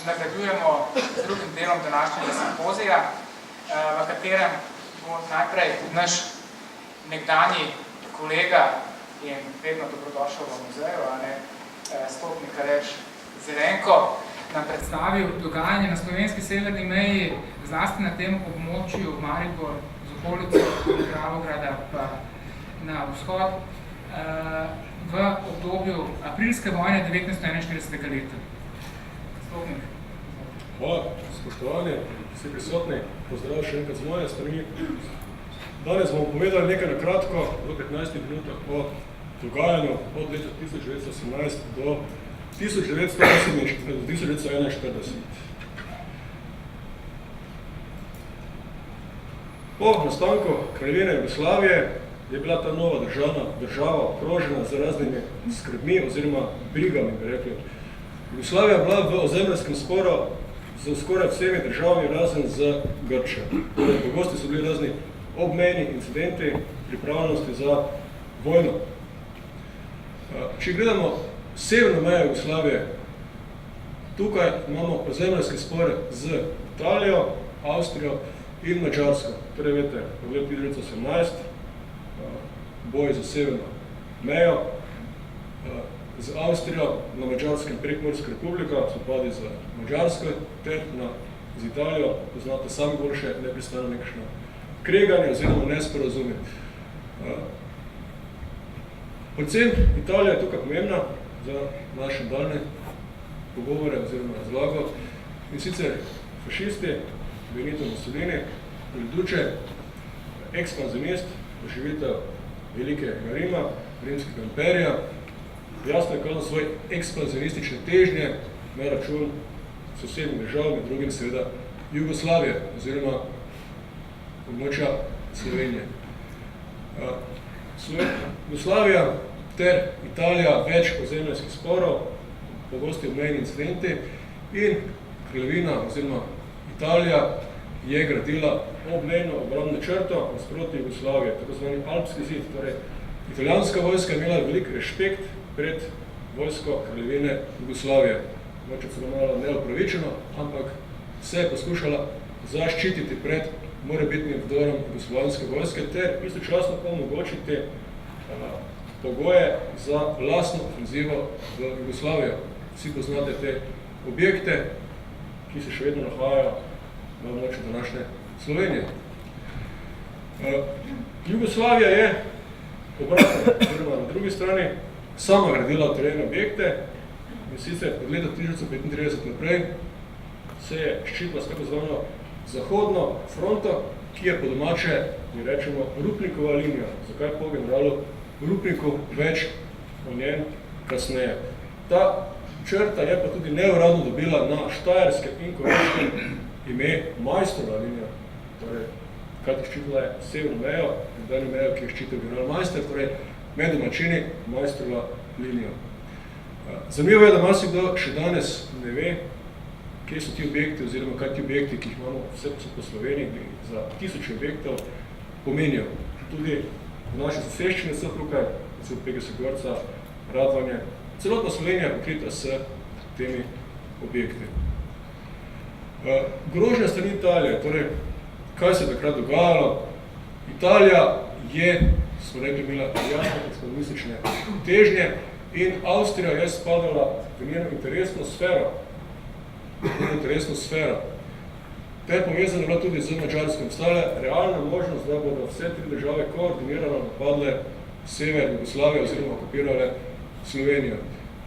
nadaljujemo z drugim delom današnjega simpozija, v katerem bo najprej naš nekdanji kolega in vedno dobrodošel v muzeju, Stotnik Aleš Zelenko, nam predstavil dogajanje na slovenski severni meji, zlasti na tem območju Maribor z okolico Dravograda pa na vzhod, v obdobju aprilske vojne 1941. leta. Stotnik. Hvala, spoštovani, vsi prisotni, pozdrav še enkrat z moje strani. Danes bomo povedali nekaj na kratko, v 15 minutah o dogajanju od leta 1918 do 1941. Po nastanku Kraljevine Jugoslavije je bila ta nova država obkrožena z raznimi skrbmi oziroma brigami, bi rekli. Jugoslavija je bila v ozemljskem sporu z skoraj vsemi državami razen z Grčijo. Pogosti so bili razni obmejni incidenti, pripravljenosti za vojno. Če gledamo severno mejo Jugoslavije, tukaj imamo ozemljski spor z Italijo, Avstrijo in Madžarsko. Torej, veste, v letu 1918 boj za severno mejo, z Avstrijo na Madžarskem Prekmurska republika, sopadi z Madžarsko, ter z Italijo, poznate sami boljše, nepristano nekakšno kreganje oziroma nesporazumje. Predvsem Italija je tukaj pomembna za naše daljne pogovore oziroma razlago, in sicer fašisti, Benito Mussolini, Duce, ekspanzionist, doživitev velikega Rima, rimskega imperija, jasno je kazal svoj ekspanzionistične težnje na račun sosednjih držav, med drugim seveda Jugoslavije oziroma območja Slovenije. Jugoslavija ter Italija več ozemljskih sporov, pogosti obmejni incidenti, in Kraljevina oziroma Italija je gradila obmejno obrambno črto nasproti Jugoslavije, tako zvani Alpski zid. Torej, italijanska vojska je imela velik respekt pred vojsko Kraljevine Jugoslavije. Moče celo malo neopravičeno, ampak se je poskušala zaščititi pred morebitnim vdorom jugoslovanske vojske ter istočasno pa omogočiti pogoje za lastno ofenzivo v Jugoslavijo. Vsi poznate te objekte, ki se še vedno nahajajo na območju današnje Slovenije. Jugoslavija je obratno, oziroma na drugi strani, sama gradila terene objekte, in sicer od leta 1935 naprej se je ščitila s tako zvano zahodno fronto, ki je po domače, mi rečemo, Rupnikova linija. Zakaj po generalu Rupniku, več o njem kasneje. Ta črta je pa tudi neuradno dobila na štajerskem in koroškem ime Majstrova linija. Torej, kaj ščitila je severno mejo, nekdanjo mejo, ki je ščitil general Majster, torej med domačini Majstrova linija. Zanimivo je, da marsikdo še danes ne ve, kje so ti objekti, oziroma kaj ti objekti, ki jih imamo vse po Sloveniji, za tisoče objektov, pomenijo. Tudi v naše soseščine so tukaj, recimo Pegasi Gorca, Radvanje, celotna Slovenija je pokrita s temi objekti. Grožnja strani Italije, torej, kaj se je takrat dogajalo? Italija je, smo rekli, imela jasne ekspanzionistične težnje in Avstrija je spadala v njeno interesno sfero. Te je povezana bila tudi z Madžarskom. Stala realna možnost, da bodo vse tri države koordinirano napadle sever Jugoslavije oziroma okupirale Slovenijo.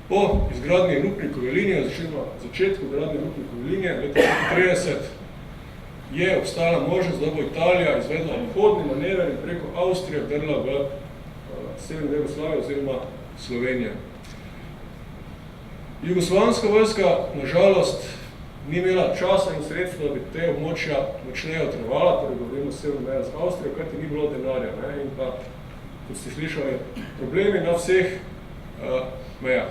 Po izgradnji Rupnikove linije, začetku gradnje Rupnikove linije, leta 1930, je obstala možnost, da bo Italija izvedla obhodni manever in preko Avstrije vdrla v severno Jugoslavije oziroma Slovenijo. Jugoslovanska vojska, nažalost, ni imela časa in sredstva, da bi te območja močneje otrevala, torej govorimo severno mejo z Avstrijo, kajti ni bilo denarja. In pa, kot ste slišali, problemi na vseh mejah.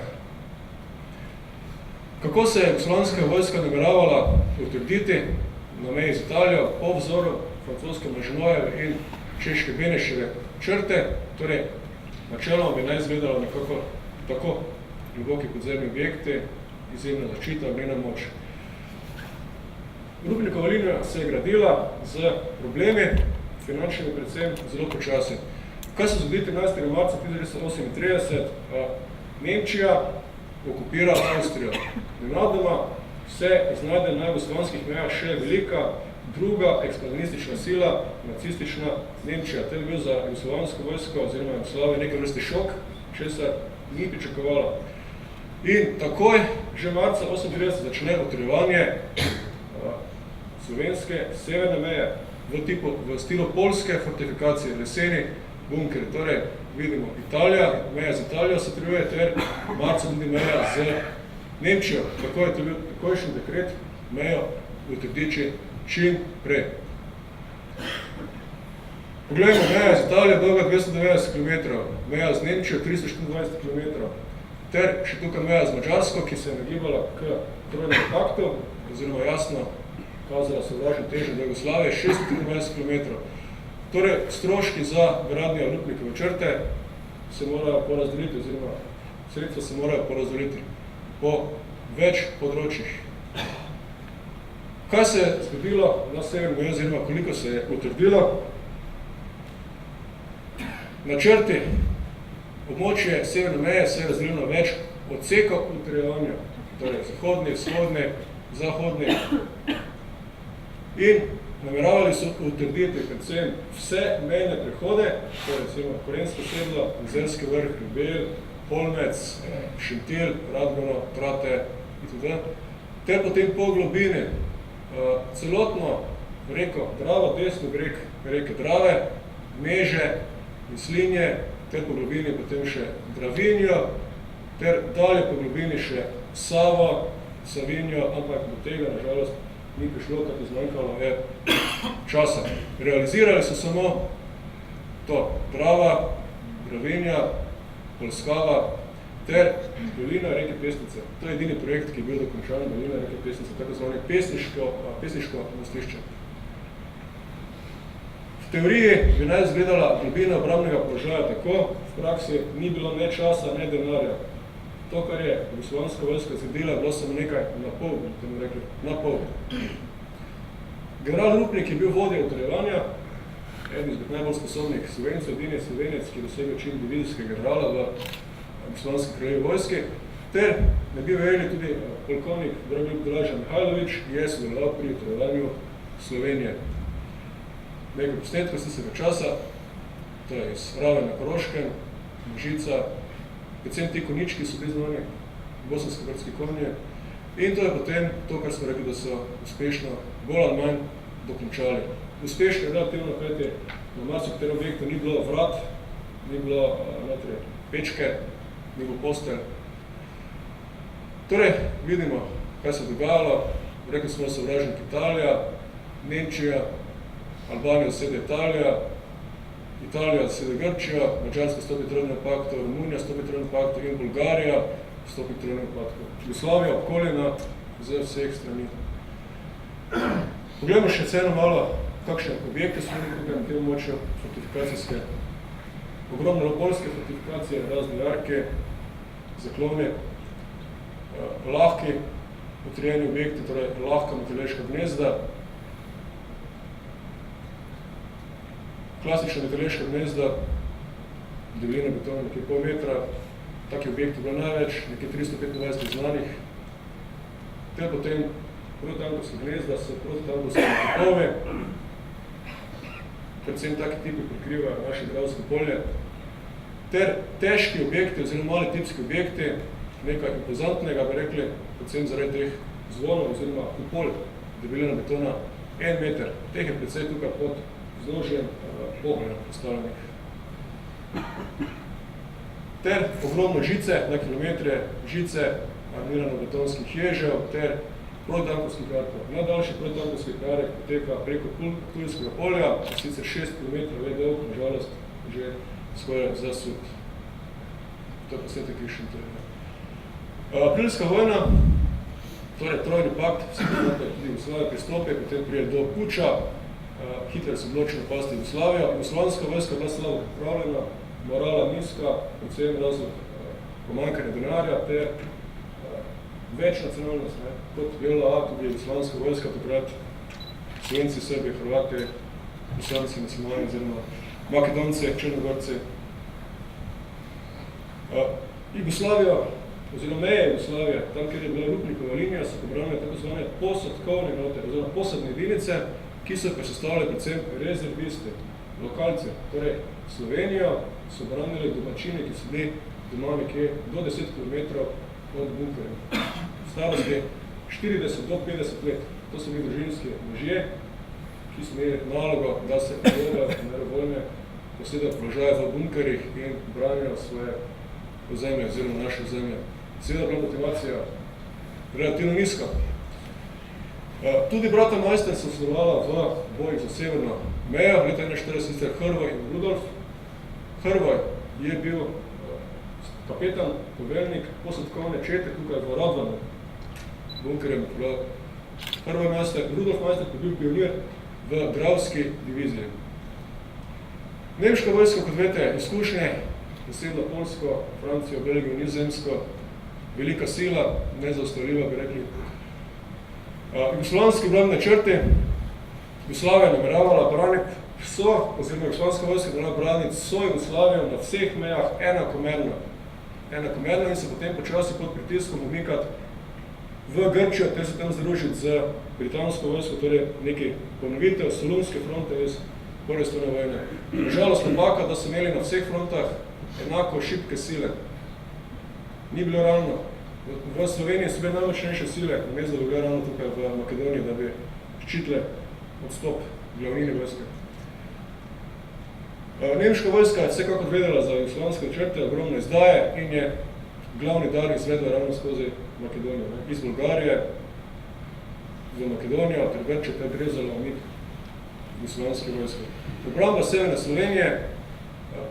Kako se je jugoslovanska vojska nameravala utrditi na meji z Italijo po vzoru francoske Maginojeve in češke Beneševe črte, torej načeloma bi naj izgledalo nekako tako globoki podzemni objekti, izjemna zaščita, obrambna moč. Rupnikova linija se je gradila z problemi, finančnimi predvsem zelo počasi. Kaj se zgodi 13. marca 1938? Nemčija okupira Avstrijo. Nenadoma se znajde na jugoslovanskih mejah še velika druga ekspansionistična sila, nacistična Nemčija. To je bil za jugoslovansko vojsko oziroma Jugoslavije nekaj vrste šok, česar ni pričakovala. In takoj, že marca 1938, začne utrjevanje slovenske severne meje v stilu polske fortifikacije, leseni bunker. Torej, vidimo Italija, meja z Italijo se utrjuje, ter marca tudi meja z Nemčijo. Takojšnji dekret mejo utrdiči čim prej. Poglejmo, meja z Italijo dolga 290 km, meja z Nemčijo 324 km, ter še tukaj meja z Madžarsko, ki se je nagibala k Trojnemu paktu, oziroma jasno kazala sovražno težnjo do Jugoslavije, 623 km. Torej, stroški za gradnjo Rupnikove črte se morajo porazdeliti, oziroma sredstva se morajo porazdeliti po več področjih. Kaj se je zgodilo na severni meji, oziroma koliko se je utrdilo? Na črti območje severne meje se je razdelilo na več odsekov utrjevanja, torej zahodni, vzhodni, zahodni. In nameravali so utrditi predvsem vse mejne prehode, torej Korensko sedlo, Jezerski vrh, Ljubelj, Holmec, Šentilj, Radgono, Trate itd. Ter potem po globini celotno reko Dravo, desno breg reke Drave, Meže in Slinje, ter po globini potem še Dravinjo, ter dalje po globini še Savo, Savinjo, ampak do tega, nažalost, ni prišlo, kar je zmanjkalo časa. Realizirali so samo to, Drava, Dravinja, Polskava, ter dolina reke Pesnice. To je edini projekt, ki je bil dokončan, dolina reke Pesnice, tako zvane pesniško mostišče. V teoriji bi naj izgledala globina obrambnega položaja tako, v praksi ni bilo ne časa, ne denarja. To, kar je jugoslovanska vojska zgradila, je bilo samo nekaj na pol, temu rekli, na pol. General Rupnik je bil vodja utrjevanja, eden izmed najbolj sposobnih Slovencev, edini Slovenec, ki je dosegel čin divizijskega generala v jugoslovanski kraljevi vojski, ter ne bi verjeli tudi polkovnik Dragoljub Draža Mihajlović, ki je sodeloval pri utrjevanju Slovenije. Nekaj posnetkov z tistega časa, to je iz Rave na Koroškem, Možica, predvsem ti konički so bili znani, bosansko-grdski konje, in to je potem to, kar smo rekli, da so uspešno bolj ali manj dokončali. Uspešno je relativno, kajti na marsikatero objektu ni bilo vrat, ni bilo pečke, ni bilo postelj. Torej, vidimo, kaj se je dogajalo. Rekli smo sovražnik Italija, Nemčija, Albanija zasede Italija, Italija zasede Grčija, Madžarska stopi Trojnemu paktu, Romunija stopi Trojnemu paktu in Bolgarija stopi Trojnemu paktu. Jugoslavija obkoljena z vseh strani. Poglejmo še ceno malo, kakšne objekte smo tukaj na tem območju fortifikacijske. Ogromne leopolske fortifikacije, razne jarke, zaklone, lahki utrjeni objekti, torej lahka meteleška gnezda. Klasična meteleška gnezda, debelina betona nekaj pol metra, taki objekti bilo največ, nekaj 325 znanih. Te potem protitankovske gnezda so protitankovske topove, predvsem taki tipi prikrivajo naše Dravsko polje, ter težki objekti oziroma mali tipski objekti, nekaj impozantnega, bi rekli, predvsem zaradi teh zvonov oziroma kupol, debelina betona 1 meter. Teh je predvsej tukaj pod vzložen pogled postavljenih. Ter ogromno žice, na kilometre žice, armirano-betonskih ježev, ter protitankovskih karkov. Najdaljši protitankovski karek poteka preko Ptuljskega polja, sicer 6 km je dolg, nažalost, že skoraj zasut. To je posnetek iz Šentilja. Aprilska vojna, torej Trojni pakt, vsi poznate tudi v svoje pristope, potem prije do puča, Hitler se odločil napasti Jugoslavijo. Jugoslovanska vojska bila slabo pripravljena, morala nizka, predvsem razlog pomanjkanja denarja ter večnacionalnost, kot JLA, tudi Jugoslavijska vojska, takrat Slovenci, Srbi, Hrvati, Bosanci, nacionalni, oziroma Makedonci, Črnogorci. Jugoslavija, oziroma meje Jugoslavije, tam, kjer je bila Rupnikova linija, so pobranile tako zvane posodkovne enote, oziroma posebne jedinice, ki so pa sestavljali predvsem rezervisti, lokalce. Torej, Slovenijo so branili domačine, ki so bili doma nekje do 10 km od bunkerja. V starosti 40 do 50 let. To so bili družinski možje, ki so imeli nalogo, da se pogovajo vojne, posedajo položaje v bunkerjih in branijo svoje ozemlje oziroma naše ozemlje. Seveda bila motivacija relativno nizka. Tudi brata Majsten so sodelovala v bojih za severno mejo, leta 1941 sicer Hrvoj in Rudolf. Hrvoj je bil kapetan, poveljnik posodkovne čete tukaj v Radvanu, bunkerjem. Hrvoj Majsten, Rudolf Majsten je bil pionir v Dravski diviziji. Nemška vojska, kot vete, izkušnje, zasedla Poljsko, Francijo, Belgijo, Nizozemsko, velika sila, nezaustavljiva, bi rekli. Jugoslavijski obrambne črti, Jugoslavija nameravala braniti oziroma Jugoslavijska vojska nameravala braniti so Jugoslavijo na vseh mejah enakomerno in se potem počasi pod pritiskom umikati v Grčijo, ter se tam združiti z britansko vojsko, torej neki ponovitev Solunske fronte iz prve svetovne vojne. Žalost napaka, da so imeli na vseh frontah enako šibke sile. Ni bilo ravno. V Sloveniji so bile najmočnejše sile, namesto da bi bilo ravno tukaj v Makedoniji, da bi ščitile odstop glavnine vojske. Nemška vojska je vsekakor vedela za jugoslavijske črte, ogromno izdaje in je glavni dar izvedla ravno skozi Makedonijo. Iz Bolgarije za Makedonijo, ter Grče te grezala umik jugoslavijske vojske. Obramba severne Slovenije,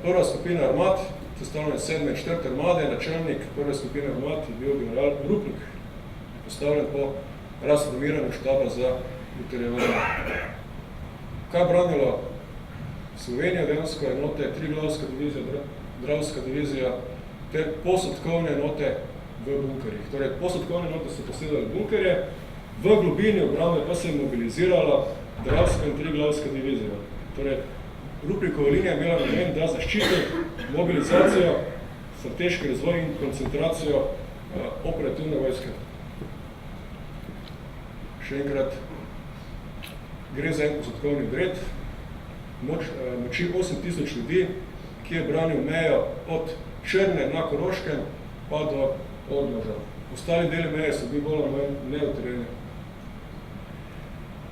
prva skupina armad, sestavljena 7. in 4. armade, načelnik prve skupine armad je bil general Rupnik, postavljen po razformiranju štaba za utrjevanje. Kaj branilo Slovenija, dejansko enote, Triglavska divizija, Dravska divizija, ter posodkovne enote v bunkerjih. Torej, posodkovne enote so posedali bunkerje, v globini obrambe pa se je mobilizirala Dravska in Triglavska divizija. Torej, Rupnikova linija je imela namen, da zaščiti mobilizacijo, strateški razvoj in koncentracijo operativne vojske. Še enkrat, gre za en posodkovni bred, moči 8000 ljudi, ki je branil mejo od Črne na Koroškem pa do Ormoža. Ostali deli meje so bili bolj neutrjeni.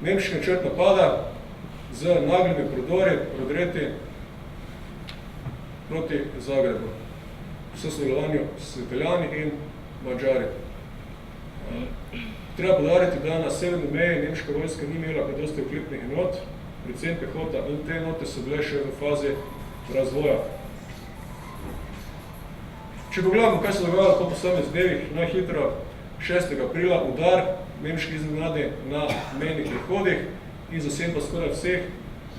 Nemški načrt napada z naglimi prodreti proti Zagrebu, v sodelovanju s Italijani in Madžari. Treba podariti, da na severni meji nemška vojska ni imela kaj dosti oklepnih enot, predvsem pehota, in te enote so bile še v fazi razvoja. Če pogledamo, kaj se dogajalo po posameznih dnevih, najhitro 6. aprila udar nemški iznenadi na mejnih prehodih in zasedba skoraj vseh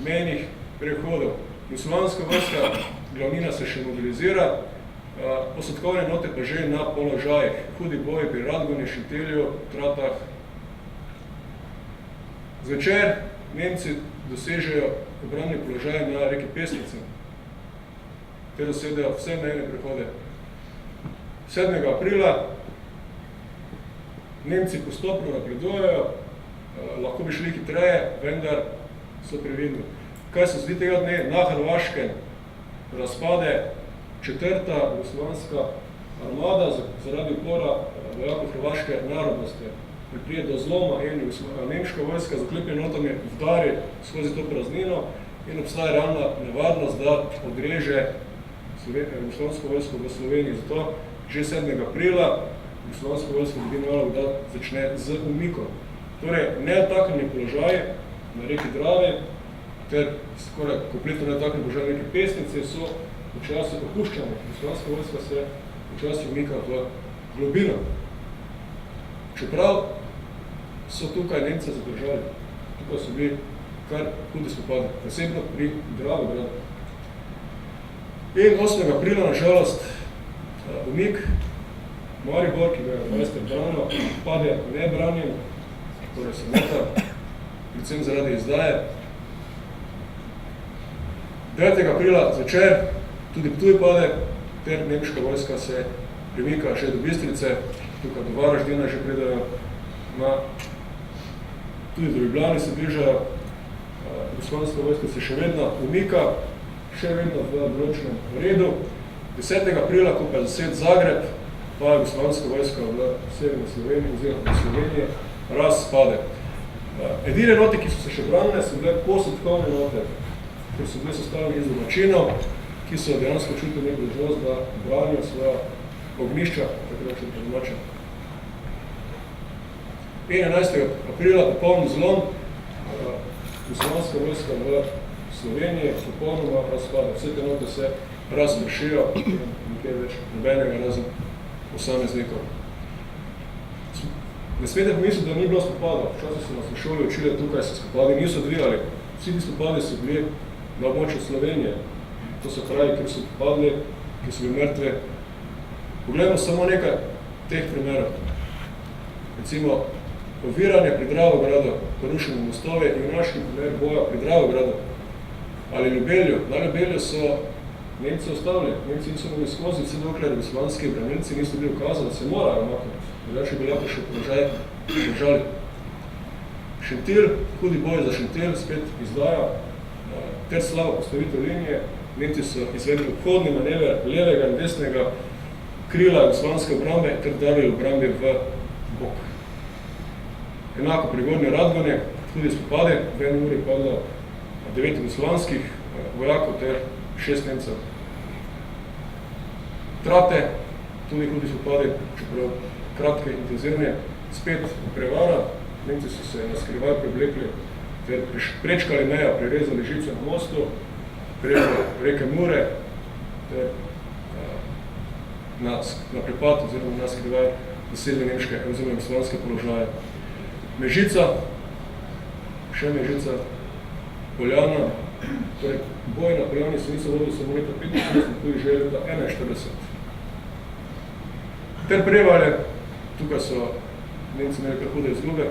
mejnih prehodov. Jugoslovanska vojska glavnina se še mobilizira, posodkovne enote pa že na položajih. Hudi boji pri Radgoni, Šintelju, Tratah. Zvečer Nemci dosežejo obrambni položaj na reki Pesnice, ter dosedajo vse mejne prehode. 7. aprila Nemci postopno napredujejo, lahko bi šli hitreje, vendar so previdni. Kaj se zdi tega dne? Na Hrvaškem razpade 4. jugoslovanska armada zaradi upora vojakov hrvaške narodnosti. Prije do zloma in nemška vojska z oklepnimi enotami vdari skozi to praznino in obstaja realna nevarnost, da odreže jugoslovansko vojsko v Sloveniji. Zato že 7. aprila jugoslovansko vojsko dobi nalog, da začne z umikom. Torej, neodtaknjeni položaj na reki Dravi ter skoraj kompletno neodtaknjeni položaj na reki Pesnice so počasi opuščani. Jugoslovanska vojska se počasi umika v globino. Čeprav so tukaj Nemce zadržali. Tukaj so bili kar hudi spopadi, posebno pri Dravogradu. In 8. aprila, na žalost, umik Maribor, ki ga je 20. branil, pade nebranjen, torej samota, predvsem zaradi izdaje. 9. aprila zvečer tudi Ptuj pade, ter nemška vojska se premika še do Bistrice, tukaj do Varaždina že pridajo, tudi do Ljubljane se bližajo, Jugoslavijska vojska se še vedno umika, še vedno v določenem redu. 10. aprila, ko pa je zased Zagreb, pa je Jugoslavijska vojska v severni Sloveniji oziroma v Sloveniji razpade. Edine note, ki so se še branile, so bile posodkovne note, ker so bile sestavljene iz domačinov, ki so dejansko čutili neko dolžnost, da branijo svoja ognišča, tako da še domača. 11. aprila popoln zlom, Jugoslavijska vojska v Sloveniji popolnoma razpada. Vse te note se razmršijo, nekaj več nobenega razen posameznikov. Ne smete pomisliti, da ni bilo spopadov. Včasih so nas v šoli učili, tukaj se spopadi niso odvijali. Vsi ti spopadi so bili na območju Slovenije. To so kraji, kjer so padli, kjer so bili mrtve. Poglejmo samo nekaj teh primerov. Recimo, oviranje pri Dravogradu, porušene mostove in naši primer boja pri Dravogradu ali Ljubelju. Na Ljubelju so Nemci ostavili. Nemci niso mogli skozi, vse dokler jugoslavijski branilci niso bili ukazali, da se morajo makniti. Drugače bi lahko še položaj držali. Šentilj, hudi boj za Šentilj, spet izdaja, ter slavo postavitev linije. Nemci so izvedli obhodni manever levega in desnega krila jugoslavijske obrambe ter dali obrambe v bok. Enako pri Gornji Radgoni, tudi spopade, v eni uri padlo 9 jugoslavijskih vojakov ter 6 Nemcev. Trate, tudi hudi spopade, čeprav kratke, intenzivne, spet prevara. Nemci so se na skrivaj preblekli ter prečkali meja, prerezali žice na mostu, preko reke Mure ter na prepad oziroma na skrivaj zasedli nemške oziroma jugoslavijske položaje. Mežica, še Mežica, Poljana, torej boj na Poljani se niso vodili samo leta 45, tudi že leta 41. Ter Prevalje, tukaj so Nemci imeli kar hude izgube,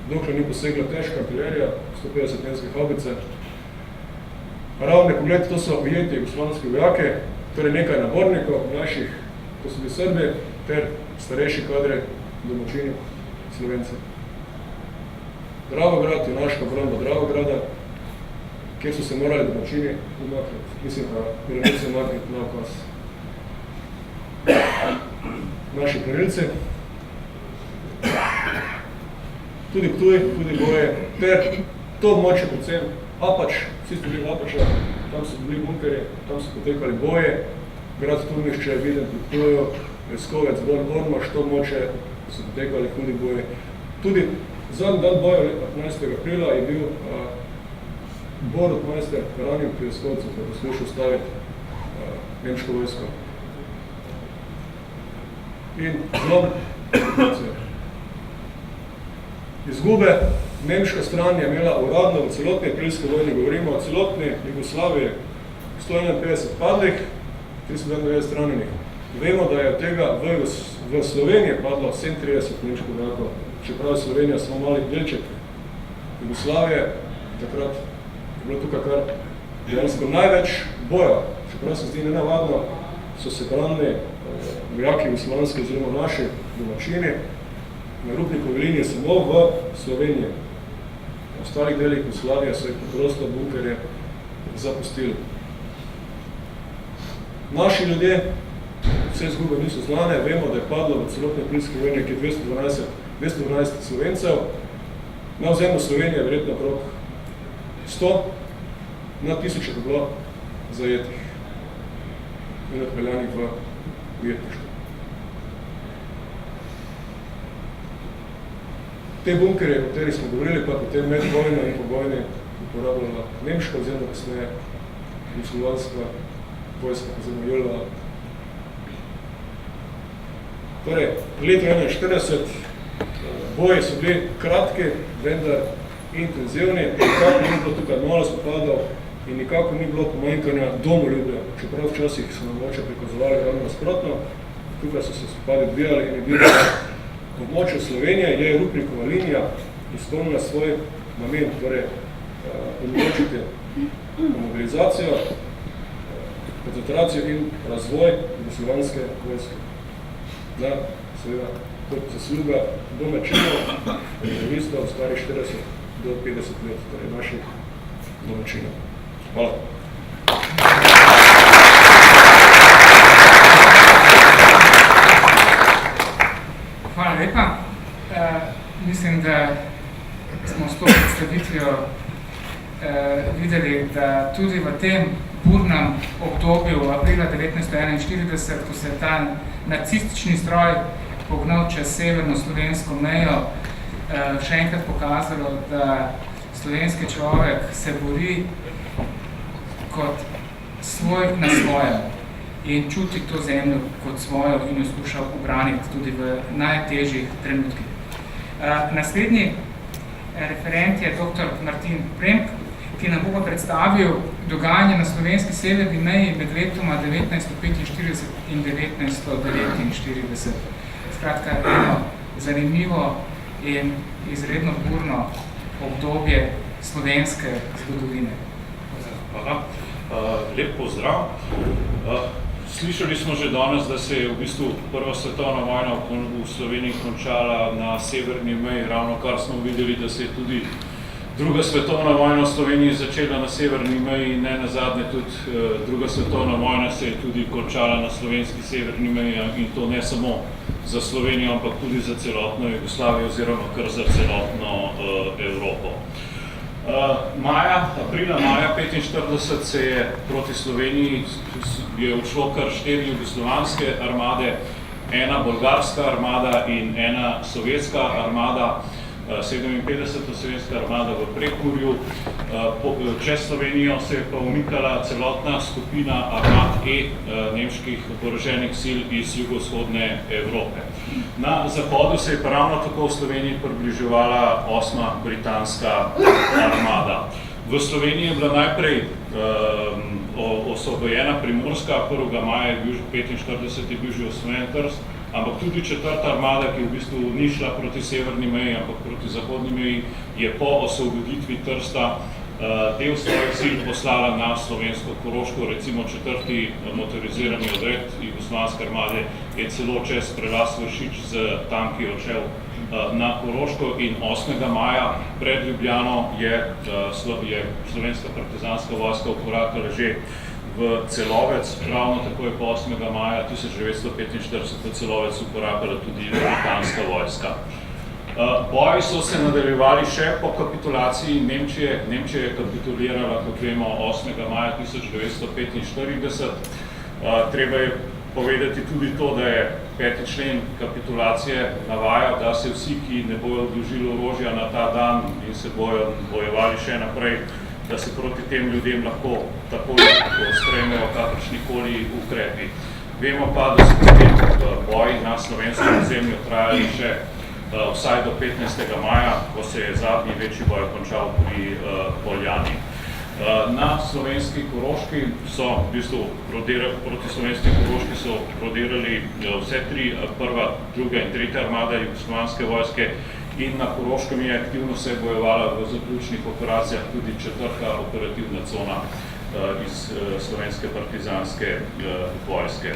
dokler ni posegla težka artilerija, 150 nemške haubice. Ravne pogled, to so ujeti jugoslavijske vojake, torej nekaj nabornikov naših, to so bili Srbi, ter starejši kadre, domačini, Slovenci. Dravograd, junaška obramba Dravograda, kjer so se morali domačini umakniti, mislim pa, branilci umakniti na okaz. Naši branilci, tudi Ptuj, tudi boje, ter to območje predvsem Apač, vsi ste bili Apača, tam so bili bunkeri, tam so potekali boje, grad Turnišče je viden pri Ptuju, Leskovec, Born, Ormaš, to območje so potekali hudi boje. Tudi zadnji dan boja 15. aprila je bil Borut majster ranjen pri Leskovcu, da je poslušal staviti nemško vojsko. In zlom izgube. Nemška stran je imela uradno v celotni aprilski vojni, govorimo o celotni Jugoslaviji, 151 padlih, 392 ranjenih. Vemo, da je od tega v Sloveniji padlo 37 nemških vojakov, čeprav Slovenija samo mali delček Jugoslavije, takrat je bilo tukaj kar dejansko največ boja, čeprav se zdi nenavadno, so se branili vojaki jugoslavijske oziroma naši domačini na Rupnikovi liniji samo v Sloveniji. V ostalih delih Jugoslavije so jih prosto bunkerje zapustili. Naši ljudje, vse izgube niso znane, vemo, da je padlo v celotni aprilski vojni nekje 212 Slovencev, na ozemlju Slovenije je verjetno okrog 100, na 1000 je bilo zajetih in odpeljanih v ujetništvo. Te bunkerje, o katerih smo govorili, pa potem med vojno in po vojni uporabljala nemška oziroma kasneje jugoslovanska vojska oziroma JLA. Torej, leto 41, boji so bili kratki, vendar intenzivni, nikako ni bilo tukaj malo spopadov in nikako ni bilo pomanjkanja domoljubja, čeprav včasih so nam moče prikazovali ravno nasprotno, tukaj so se spopadi odvijali in je bil na območju Slovenije, je Rupnikova linija izpolnila svoj namen, torej omogočiti mobilizacijo, koncentracijo in razvoj jugoslovanske vojske. Na, seveda, kot zasluga domačinov, rezervistov, starih 40 do 50 let, torej naših domačinov. Hvala. Hvala lepa. Mislim, da smo s to predstavitvijo videli, da tudi v tem burnem obdobju aprila 1941, ko se je ta nacistični stroj pognal čez severno slovensko mejo, še enkrat pokazalo, da slovenski človek se bori kot svoj na svojem in čuti to zemljo kot svojo in jo skuša obraniti tudi v najtežjih trenutkih. Naslednji referent je dr. Martin Premk, ki nam bo predstavil dogajanje na slovenski severni meji med letoma 1945 in 1949. Skratka, eno zanimivo in izredno burno obdobje slovenske zgodovine. Hvala. Lep pozdrav. Slišali smo že danes, da se je v bistvu Prva svetovna vojna v Sloveniji končala na severni meji, ravno kar smo videli, da se je tudi Druga svetovna vojna v Sloveniji začela na severni meji in ne nazadnje tudi Druga svetovna vojna se je tudi končala na slovenski severni meji in to ne samo za Slovenijo, ampak tudi za celotno Jugoslavijo oziroma kar za celotno Evropo. Aprila maja 1945 se je proti Sloveniji je odšlo kar 4 jugoslovanske armade, ena bolgarska armada in ena sovjetska armada, 57. slovenska armada v Prekmurju. Čez Slovenijo se je pa umikala celotna skupina armad nemških oboroženih sil iz jugovzhodne Evrope. Na zahodu se je pa ravno tako v Sloveniji približevala 8. britanska armada. V Sloveniji je bila najprej osvobojena Primorska, 1. maja je bil 45, je bil že osvojen Trst, ampak tudi 4. armada, ki v bistvu ni šla proti severni meji, ampak proti zahodni meji, je po osvoboditvi Trsta del svojih sil poslala na slovensko Koroško, recimo 4. motorizirani odred jugoslovanske armade je celo čez prelaz Vršič z tanki odšel na Koroško in 8. maja pred Ljubljano je slovenska partizanska vojska ukorakala že v Celovec, ravno tako je po 8. maja 1945 v Celovec ukorakala tudi britanska vojska. Boji so se nadaljevali še po kapitulaciji Nemčije. Nemčija je kapitulirala, kot vemo, 8. maja 1945. Treba je povedati tudi to, da je 5. člen kapitulacije navaja, da se vsi, ki ne bojo odložili orožja na ta dan in se bojo bojevali še naprej, da se proti tem ljudem lahko takoj sprejmejo kakršnikoli ukrepi. Vemo pa, da so potem boji na slovenskem ozemlju trajali še vsaj do 15. maja, ko se je zadnji večji boj končal pri Poljani. Na slovenski Koroški so v bistvu proti slovenski Koroški so prodirali vse 3, 1., 2. in 3. armada jugoslovanske vojske in na Koroškem je aktivno se bojevala v zaključnih operacijah tudi 4. operativna cona iz slovenske partizanske vojske.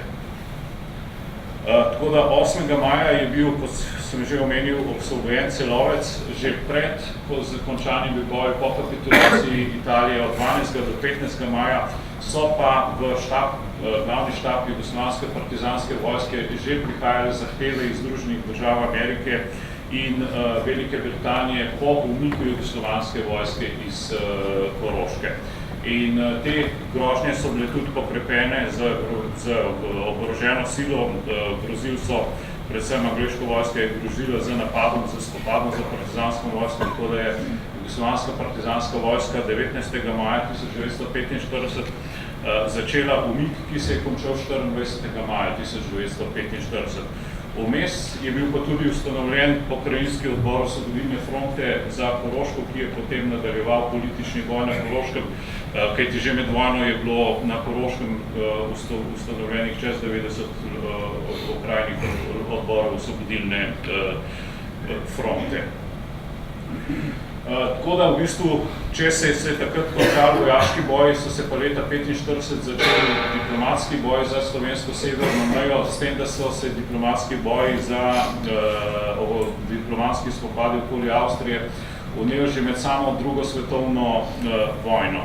Tako da 8. maja je bil, kot sem že omenil, osvobojen Celovec, že pred končanimi boji po kapitulaciji Italije od 12. do 15. maja so pa v glavni štab jugoslovanske partizanske vojske že prihajale zahteve iz Združenih držav Amerike in Velike Britanije po umiku jugoslovanske vojske iz Koroške. In te grožnje so bile tudi pokrepene z oboroženo silo, grozili so, predvsem angleško vojska je grozila z napadom, z spopadom za partizansko vojsko, tako da je jugoslovanska partizanska vojska 19. maja 1945 začela umik, ki se je končal 24. maja 1945. Vmes je bil pa tudi ustanovljen pokrajinski odbor Osvobodilne fronte za Koroško, ki je potem nadaljeval politični boj na Koroškem, kajti že med vojno je bilo na Koroškem ustanovljenih čez 90 okrajnih odborov Osvobodilne fronte. Tako da v bistvu, če se je takrat končali vojaški boji, so se pa leta 1945 začeli diplomatski boji za slovensko severno mejo, s tem, da so se diplomatski boji za diplomatski spopadi okoli Avstrije vneli že med samo drugo svetovno vojno.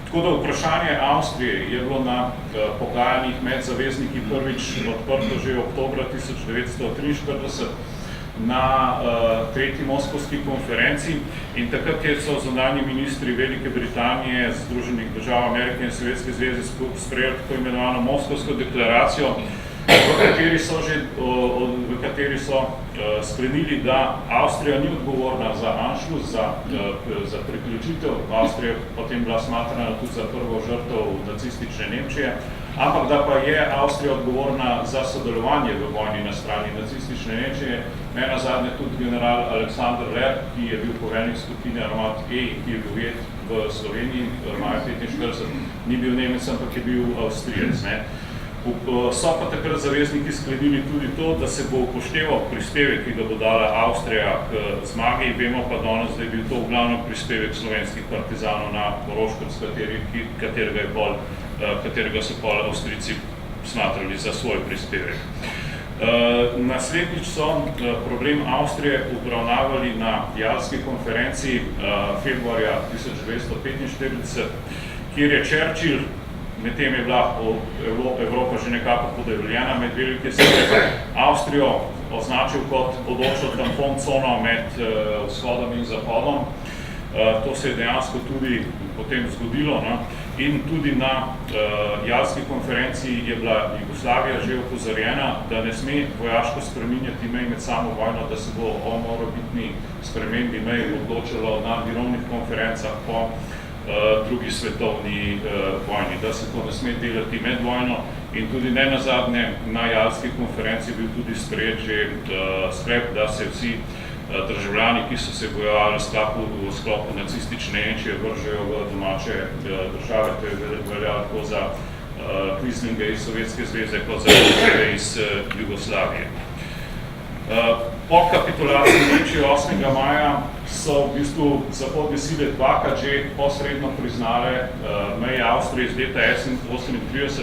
Tako da vprašanje Avstrije je bilo na pogajanjih med zavezniki prvič odprto že oktobra 1943, na tretji moskovski konferenci in takrat so zunanji ministri Velike Britanije, Združenih držav Amerike in Sovjetske zveze sprejeli tako imenovano Moskovsko deklaracijo, v kateri so sklenili, da Avstrija ni odgovorna za Anschluss, za priključitev. Avstrija potem bila smatrana tudi za prvo žrtev nacistične Nemčije, ampak da pa je Avstrija odgovorna za sodelovanje v vojni na strani nacistične Nemčije. Nenazadnje tudi general Alexander Ler, ki je bil poveljnik skupine Armat E, ki je bil ujet v Sloveniji maja 1945, ni bil Nemec, ampak je bil Avstrijec. So pa takrat zavezniki sklenili tudi to, da se bo upošteval prispevek, ki ga bo dala Avstrija k zmagi. Vemo pa danes, da je bil to v glavnem prispevek slovenskih partizanov na Koroškem, katerega so pol Avstrijci smatrali za svoj prispevek. Naslednjič so problem Avstrije obravnavali na Jalski konferenci februarja 1945, kjer je Churchill, medtem je bila Evropa že nekako podeljena med velike sile, Avstrijo označil kot bodočo tampon cono med vzhodom in zahodom. To se je dejansko tudi potem zgodilo, in tudi na Jalski konferenci je bila Jugoslavija že opozorjena, da ne sme vojaško spreminjati mej med samo vojno, da se bo o morebitni spremembi mej odločilo na mirovnih konferencah po drugi svetovni vojni, da se to ne sme delati med vojno. In tudi nenazadnje na Jalski konferenci je bil tudi sprejet že sklep, da se vsi državljani, ki so se bojevali v sklopu nacistične Nemčije, vržejo v domače države. To je veljalo tako za Quislinge iz Sovjetske zveze, kot za Quislinge iz Jugoslavije. Po kapitulaciji Nemčije 8. maja so v bistvu zahodne sile dvakrat že posredno priznale meje Avstrije iz leta 1938.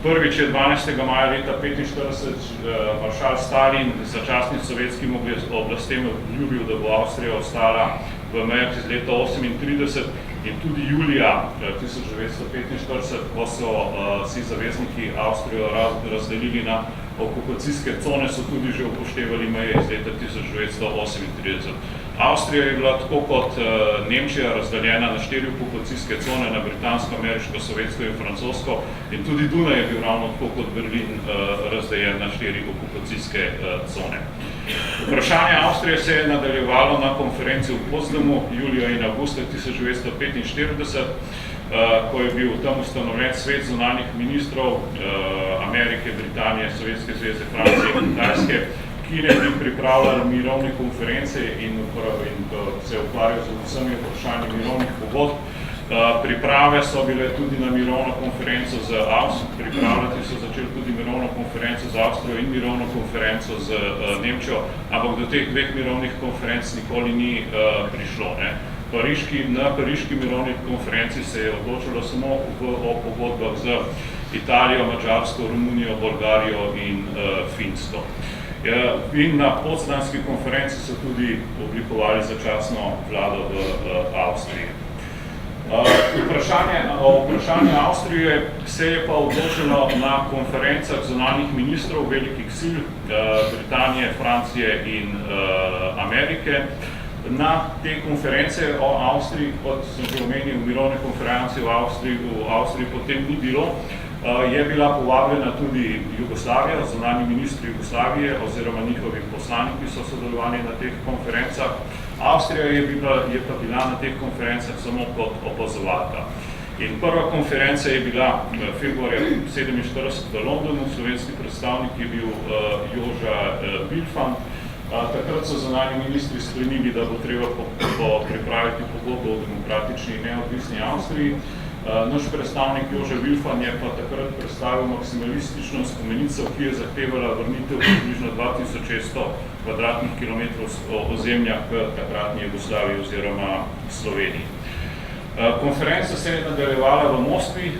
Prvič je 12. maja leta 1945 maršal Stalin začasnim sovjetskim oblastem obljubil, da bo Avstrija ostala v mejah iz leta 1938, in tudi julija 1945, ko so si zavezniki Avstrijo razdelili na okupacijske cone, so tudi že upoštevali meje iz leta 1938. Avstrija je bila tako kot Nemčija razdeljena na 4 okupacijske cone, na britansko, ameriško, sovjetsko in francosko, in tudi Dunaj je bil ravno tako kot Berlin razdeljen na 4 okupacijske cone. Vprašanje Avstrije se je nadaljevalo na konferenci v Potsdamu julija in avgusta 1945, ko je bil tam ustanovljen svet zunanjih ministrov Amerike, Britanije, Sovjetske zveze, Francije in Kitajske, ki ne bi pripravljali mirovne konference in se ukvarjal z vsemi vprašanji mirovnih pogodb. Priprave so bile tudi na mirovno konferenco z Avstrijo, pripravljati so začeli tudi mirovno konferenco z Avstrijo in mirovno konferenco z Nemčijo, ampak do teh dveh mirovnih konferenc nikoli ni prišlo. Na pariški mirovni konferenci se je odločilo samo o pogodbah z Italijo, Madžarsko, Romunijo, Bolgarijo in Finsko. In na Potsdamski konferenci so tudi oblikovali začasno vlado v Avstriji. Vprašanje Avstrije se je pa odločilo na konferencah zunanjih ministrov velikih sil Britanije, Francije in Amerike. Na te konference o Avstriji, kot sem že omenil, mirovne konference v Avstriji potem ni bilo. Je bila povabljena tudi Jugoslavija, zunanji ministri Jugoslavije oziroma njihovi poslaniki so sodelovali na teh konferencah. Avstrija je pa bila na teh konferencah samo kot opazovalka. In prva konferenca je bila februarja 1947 v Londonu, slovenski predstavnik je bil Joža Bilfan. Takrat so zunanji ministri sklenili, da bo treba pripraviti pogodbo o demokratični in neodvisni Avstriji. Naš predstavnik Jože Bilfan je pa takrat predstavil maksimalistično spomenico, ki je zahtevala vrnitev približno 2600 kvadratnih kilometrov ozemlja k takratni Jugoslaviji oziroma Sloveniji. Konferenca se je nadaljevala v Moskvi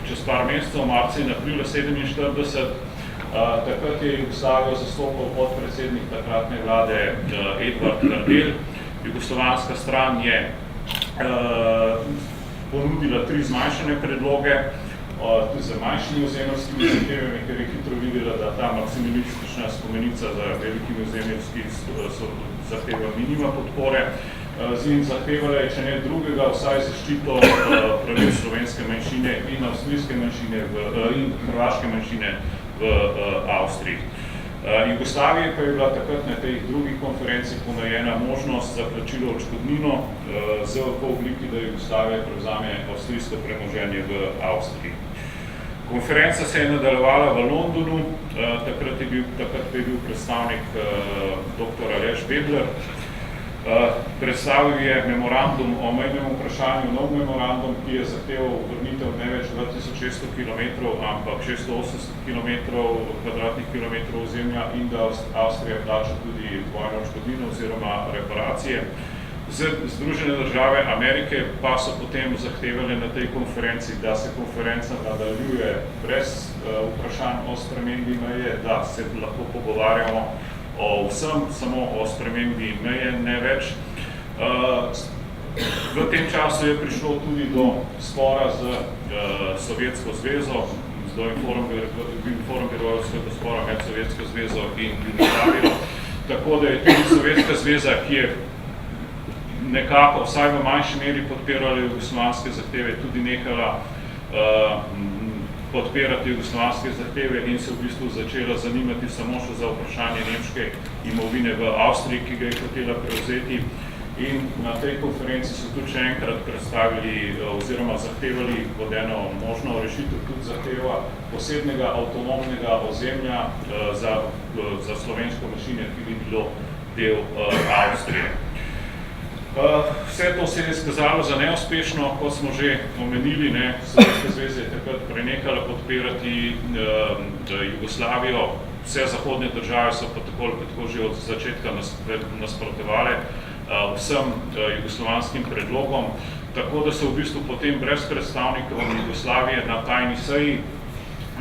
čez par mesecev, marca in aprila 1947. Takrat je Jugoslavijo zastopal podpredsednik takratne vlade Edvard Kardelj. Jugoslovanska stran je ponudila 3 zmanjšane predloge z manjšimi ozemeljskimi zahtevami, ker je hitro videla, da ta maksimalistična spomenica za velikimi ozemeljskimi zahtevami nima podpore. Z njim zahtevala je, če ne drugega, vsaj zaščito pravic slovenske manjšine in avstrijske manjšine in hrvaške manjšine v Avstriji. Jugoslaviji pa je bila takrat na tej drugih konferencih ponujena možnost za plačilo odškodnino v obliki, da Jugoslavija prevzame avstrijsko premoženje v Avstriji. Konferenca se je nadaljevala v Londonu, takrat je bil predstavnik dr. Aleš Bebler. Predstavil je memorandum o mejnem vprašanju, nov memorandum, ki je zahteval vrnitev ne več 2600 km, ampak 680 kvadratnih kilometrov ozemlja in da Avstrija plača tudi vojno odškodnino oziroma reparacije. Združene države Amerike pa so potem zahtevali na tej konferenci, da se konferenca nadaljuje brez vprašanj o spremembi meje, da se lahko pogovarjamo o vsem, samo o spremembi meje, ne več. V tem času je prišlo tudi do spora z Sovjetsko zvezo, do informbirojevskega spora med Sovjetsko zvezo in Jugoslavijo. Tako da je tudi Sovjetska zveza, ki je nekako vsaj v manjši meri podpirala jugoslovanske zahteve, tudi nehala podpirati jugoslovanske zahteve in se v bistvu začela zanimati samo še za vprašanje nemške imovine v Avstriji, ki ga je hotela prevzeti. In na tej konferenci so tudi še enkrat predstavili oziroma zahtevali pod eno možno rešitev tudi zahteva posebnega avtonomnega ozemlja za slovensko manjšino, ki bi bilo del Avstrije. Vse to se je izkazalo za neuspešno, kot smo že omenili, Sovjetska zveza je takrat prenehala podpirati Jugoslavijo. Vse zahodne države so pa tako že od začetka nasprotovale vsem jugoslovanskim predlogom, tako da so v bistvu potem brez predstavnikov Jugoslavije na tajni seji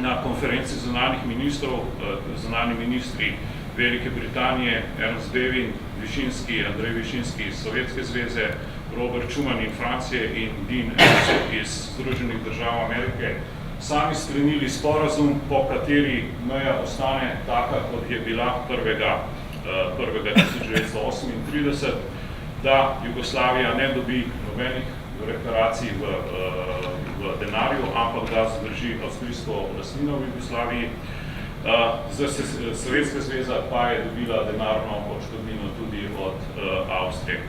na konferenci zunanjih ministrov, zunanji ministri Velike Britanije, Ernst Bevin, Andrej Višinski iz Sovjetske zveze, Robert Schuman in Francije in Dean Ellison iz Združenih držav Amerike, sami sklenili sporazum, po kateri meja ostane taka, kot je bila 1938, da Jugoslavija ne dobi nobenih reparacij v denarju, ampak da zadrži avstrijsko lastnino v Jugoslaviji. Sovjetska zveza pa je dobila denarno odškodnino tudi od Avstrije.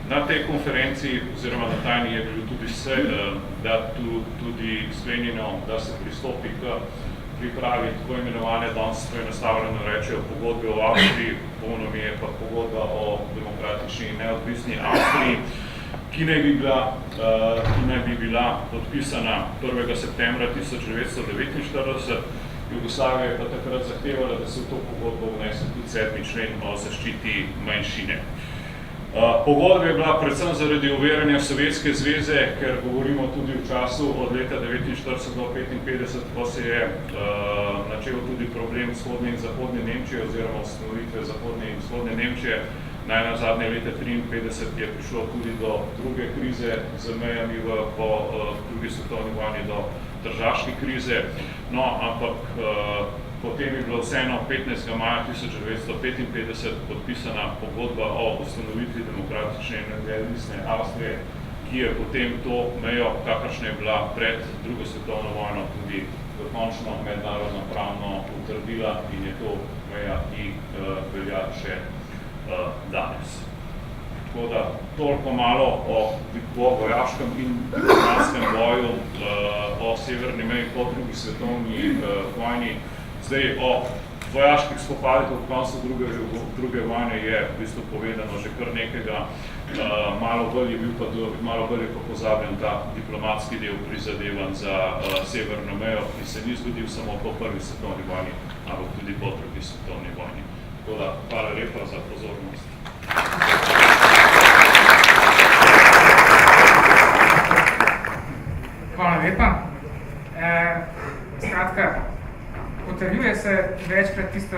Na tej konferenci oziroma na tajni je bilo tudi sklenjeno, da se pristopi k pripravi tako imenovane, danes poenostavljeno rečejo, pogodbe o Avstriji, polno mi je pa pogodba o demokratični in neodvisni Avstriji, ki naj bi bila podpisana 1. septembra 1949. Jugoslavija je pa takrat zahtevala, da se v to pogodbo vnese tudi 7. člen o zaščiti manjšine. Pogodba je bila predvsem zaradi uverjanja Sovjetske zveze, ker govorimo tudi v času od leta 1949 do 1955, ko se je načel tudi problem vzhodne in zahodne Nemčije oziroma ustanovitve zahodne in vzhodne Nemčije. Najnazadnje leta 1953 je prišlo tudi do druge krize z mejami po drugi svetovni vojni, do tržaške krize. No, ampak potem je bila vseeno 15. maja 1955 podpisana pogodba o ustanovitvi demokratične in neodvisne Avstrije, ki je potem to mejo, kakršna je bila pred drugo svetovno vojno, tudi dokončno mednarodno pravno utrdila in je to meja, ki velja še danes. Tako da toliko malo o vojaškem in diplomatskem boju o severni meji po drugi svetovni vojni. Zdaj o vojaških spopadih ob koncu druge vojne je v bistvu povedano že kar nekega. Malo bolj je pa pozabljen ta diplomatski del prizadevan za severno mejo, ki se ni zgodil samo po prvi svetovni vojni, ampak tudi po drugi svetovni vojni. Tako da, hvala lepa za pozornost. Hvala lepa. Skratka, potrjuje se večkrat tisto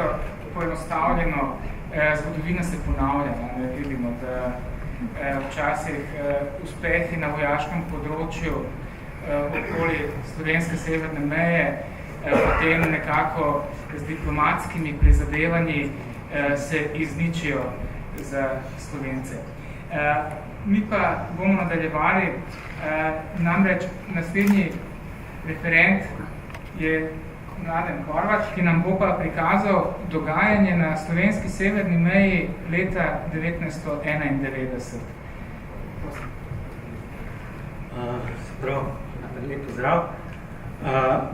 poenostavljeno, zgodovina se ponavlja. Vidimo, da včasih uspehi na vojaškem področju okoli slovenske severne meje potem nekako z diplomatskimi prizadevanji se izničijo za Slovence. Mi pa bomo nadaljevali, namreč naslednji referent je Mladen Horvat, ki nam bo pa prikazal dogajanje na slovenski severni meji leta 1991. Lep pozdrav.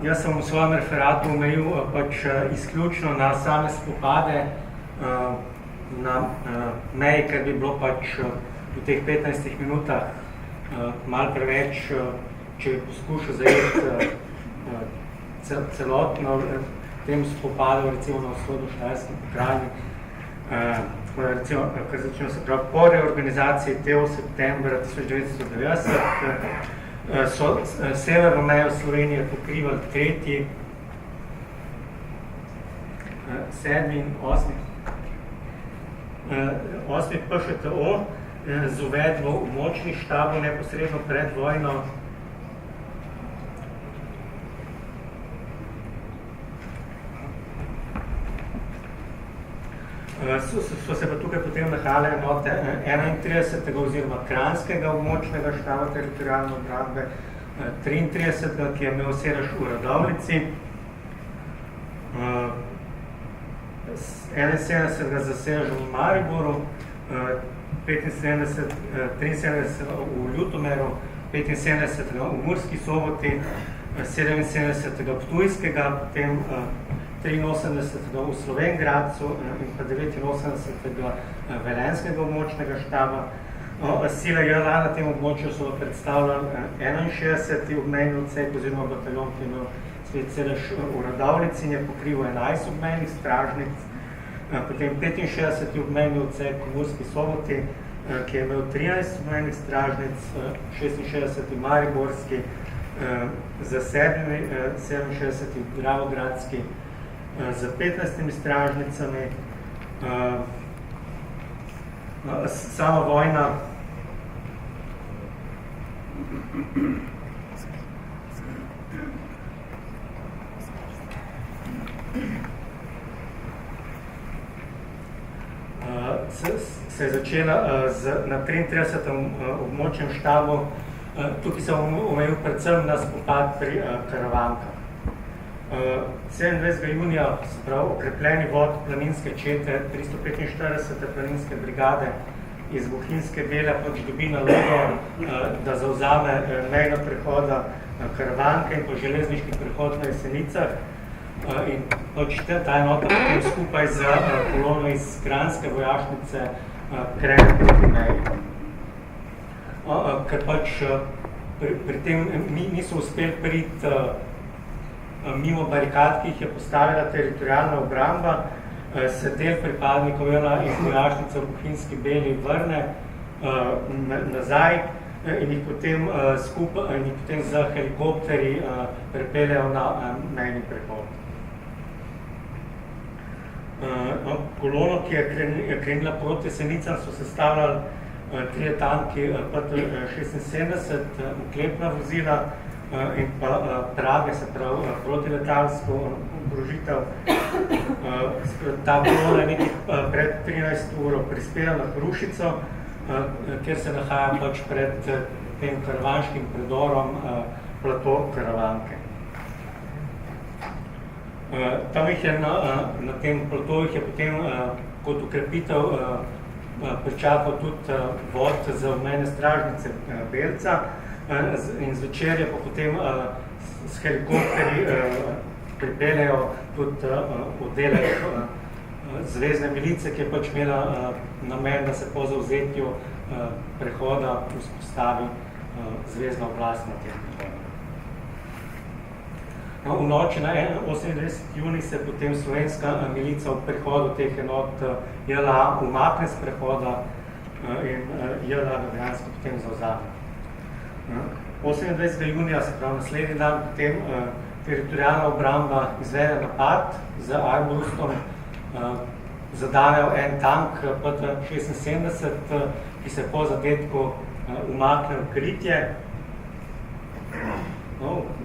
Jaz sem v svojem referatu omejil pač izključno na same spopade na meji, ker bi bilo pač v teh 15 minutah malo preveč, če bi poskušal zajeti celotno tem spopadu, recimo na vzhodno-štajerskem pokrajini, recimo, kar začne se pravi, po reorganizaciji tega septembra 1990 so severno mejo Slovenije pokrivali 3., 7. in 8. PŠTO z uvedbo območnih štabov neposredno pred vojno. So se pa tukaj potem nahajale enote 31. oziroma Kranjskega območnega štaba teritorialne obrambe, 33. ki je imel sedež v Radovljici, 71. za sedežem v Mariboru, 73. v Ljutomeru, 75. v Murski Soboti, 77. Ptujskega, potem 83. v Slovengradcu in pa 89. Velenjskega območnega štaba. Sile JLA na tem območju so predstavljali 61. obmejni odsek oziroma bataljon, ki je imel spet sedež v Radovljici in je pokrival 11 obmejnih stražnic, potem 65. obmejni odsek v Murski Soboti, ki je imel 13 obmejnih stražnic, 66. mariborski, za 67. dravogradski, z 15 stražnicami. Sama vojna se je začela na 33. območnem štabu. Tukaj se omejil predvsem na spopad pri Karavankah. 27. junija, se pravi, okrepljeni vod planinske čete 345. planinske brigade iz Bohinjske Bele pač dobi nalogo, da zavzame mejna prehoda Karavanke in pa železniški prehod na Jesenicah. In pač ta enota potem skupaj z kolono iz Kranjske vojašnice krene proti meji. Ker pač pri tem niso uspeli priti mimo barikad, ki jih je postavila teritorialna obramba, se del pripadnikov iz vojašnice v Bohinjski Beli vrne nazaj in jih potem z helikopterji prepeljejo na mejni prehod. Kolono, ki je krenila proti Jesenicam, so sestavljali 3 tanki PT-76, oklepna vozila in pa prage, se pravi protiletalsko oborožitev. Ta kolona je nekaj pred 13 uro prispela na Hrušico, kjer se nahaja pač pred tem karavanškim predorom plato Karavanke. Tam jih je na tem platovih je potem kot ukrepitev pričakal tudi vod za obmejne stražnice Belca in zvečer je pa potem s helikopterji pripeljejo tudi oddelek zvezne milice, ki je pač imela namen, da se po zavzetju prehoda vzpostavi zvezna oblast na tem prehodu. V noči na 28. juni se potem slovenska milica v prehodu teh enot JLA umakne z prehoda in JLA dejansko potem zavzame. 28. junija, se pravi naslednji dan, potem teritorialna obramba izvede napad z Armbrustom, zadanejo en tank PT-76, ki se po zadetku umakne v kritje.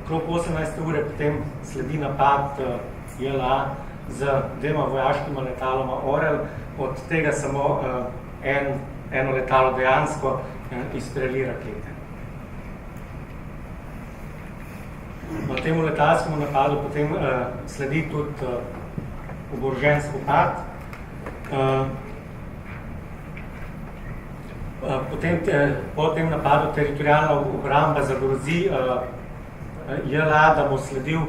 Okrog 18. ure potem sledi napad JLA z dvema vojaškima letaloma Orel, od tega samo eno letalo dejansko izstreli rakete. V tem letalskemu napadu potem sledi tudi oborožen spopad. Potem po tem napadu teritorialna obramba zagrozi JLA, da bo sledil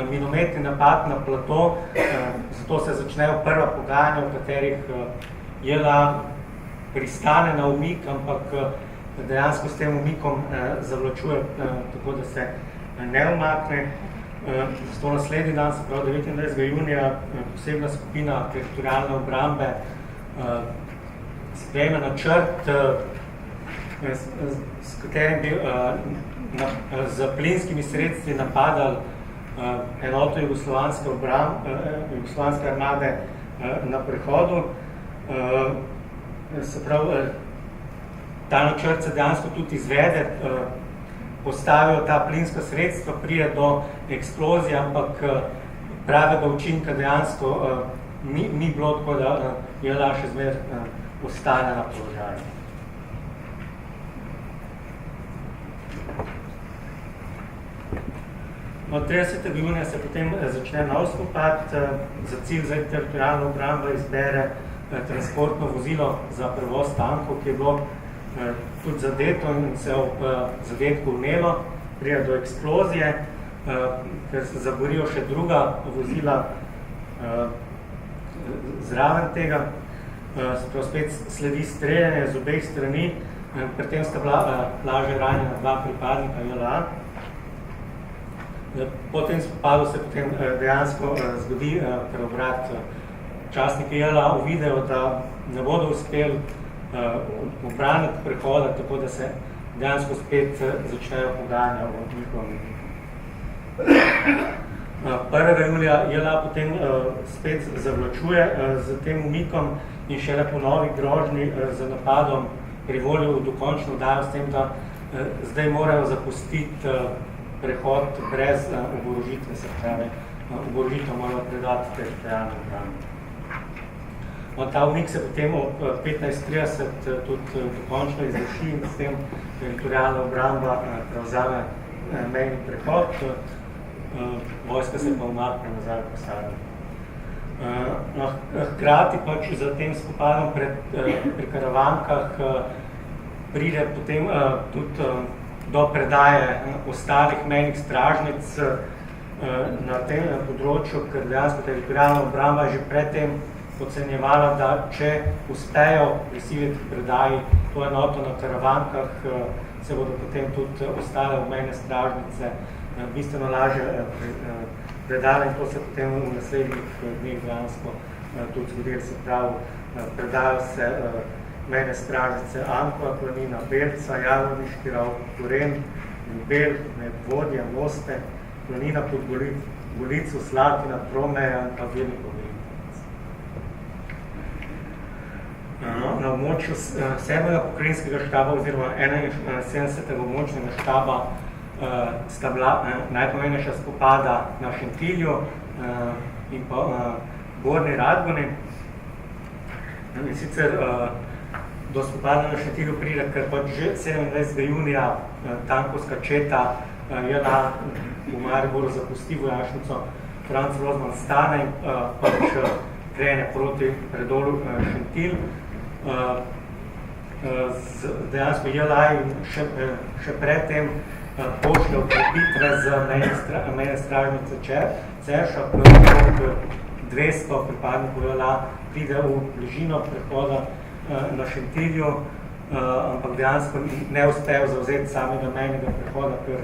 minometni napad na plato, zato se začnejo prva pogajanja, v katerih JLA pristane na umik, ampak dejansko s tem umikom zavlačuje, tako da se ne umakne. Zato naslednji dan, se pravi 29. junija, posebna skupina teritorialne obrambe sprejme načrt, s katerim bi z plinskimi sredstvi napadali enoto jugoslovanske armade na prehodu. Se pravi, ta načrt se dejansko tudi izvede, postavijo ta plinska sredstva, pride do eksplozije, ampak pravega učinka dejansko ni bilo, tako da JLA še zmer ostane na položaju. Od 30. junija se potem začne nov spopad, za cilj za teritorialno obrambo izbere transportno vozilo za prevoz tankov, ki je bilo tudi zadeto in se ob zadetku vnelo, pride do eksplozije, ker se zaborijo še druga vozila zraven tega. Spet sledi streljanje z obeh strani, pri tem sta bila lažje ranjena dva pripadnika JLA. Po tem spopadu se potem dejansko zgodi preobrat. Častniki JLA uvidejo, da ne bodo uspeli obraniti prehoda, tako da se dejansko spet začnejo pogajanja o njihovem. 1. julija JLA potem spet zavlačuje z tem umikom in šele po novi grožnji z napadom privolijo v dokončno dajo s tem, da zdaj morajo zapustiti prehod brez oborožitve, se pravi, oborožitev morajo predati teritorialno obrambo. Ta umik se potem ob 15:30 tudi dokončno izvrši in s tem teritorialna obramba prevzame mejni prehod, vojska se pa umakne nazaj v Posavje. Hkrati pač za tem spopadom pri Karavankah pride potem tudi do predaje ostalih mejnih stražnic na tem področju, ker dejansko teritorialna obramba že predtem ocenjevala, da če uspejo prisiliti predaji to enoto na Karavankah, se bodo potem tudi ostale obmejne stražnice bistveno lažje predale in to se potem v naslednjih dneh dejansko tudi zgodilo. Se pravi, predajo se mejne stražnice Ankova, Planina, Belca, Javorniški rav, Koren, Ljubelj, Medvodje, Moste, Planina pod Golico, Slatina, Tromeja in pa Veliko Veliko. Na območju 7. pokrajinskega štaba oziroma 71. območnega štaba sta bila najpomembnejša spopada na Šentilju in pa Gornji Radgoni. In sicer do spopada na Šentilju pride, ker pač že 27. junija tankovska četa JLA v Mariboru zapusti vojašnico Franz Rozman stane in pač krene proti predolu Šentilj. dejansko JLA še predtem pošlje ukrepitve z mejne stražnice Cerša, prvo 200 pripadnikov JLA pride v bližino prehoda na Šentilju, ampak dejansko ne uspejo zavzeti samega mejnega prehoda, ker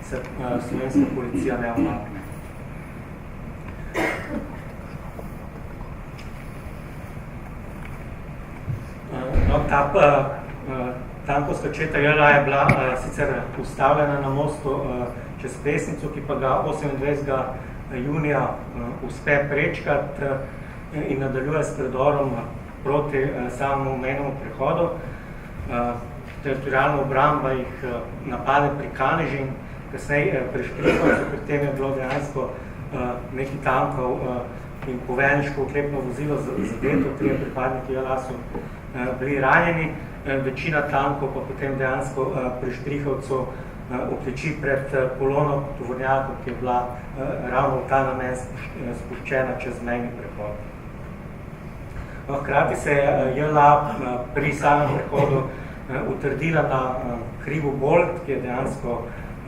se slovenska policija ne omakne. Tankovska četa JLA je bila sicer ustavljena na mostu čez Pesnico, ki pa ga 28. junija uspe prečkati in nadaljuje s predorom proti samemu mejnemu prehodu. Teritorialna obramba jih napade pri Kaneži, kasneje pri Štrikovcu, pri tem je bilo dejansko nekaj tankov in poveljniško oklepno vozilo zadeto, 3 pripadniki JLA so bili ranjeni, večina tankov pa potem dejansko pri Štrikovcu okleči pred kolono tovornjakov, ki je bila ravno v ta namen spuščena čez mejni prehod. Hkrati se je JLA pri samem prehodu utrdila na hribu Bolt, ki je dejansko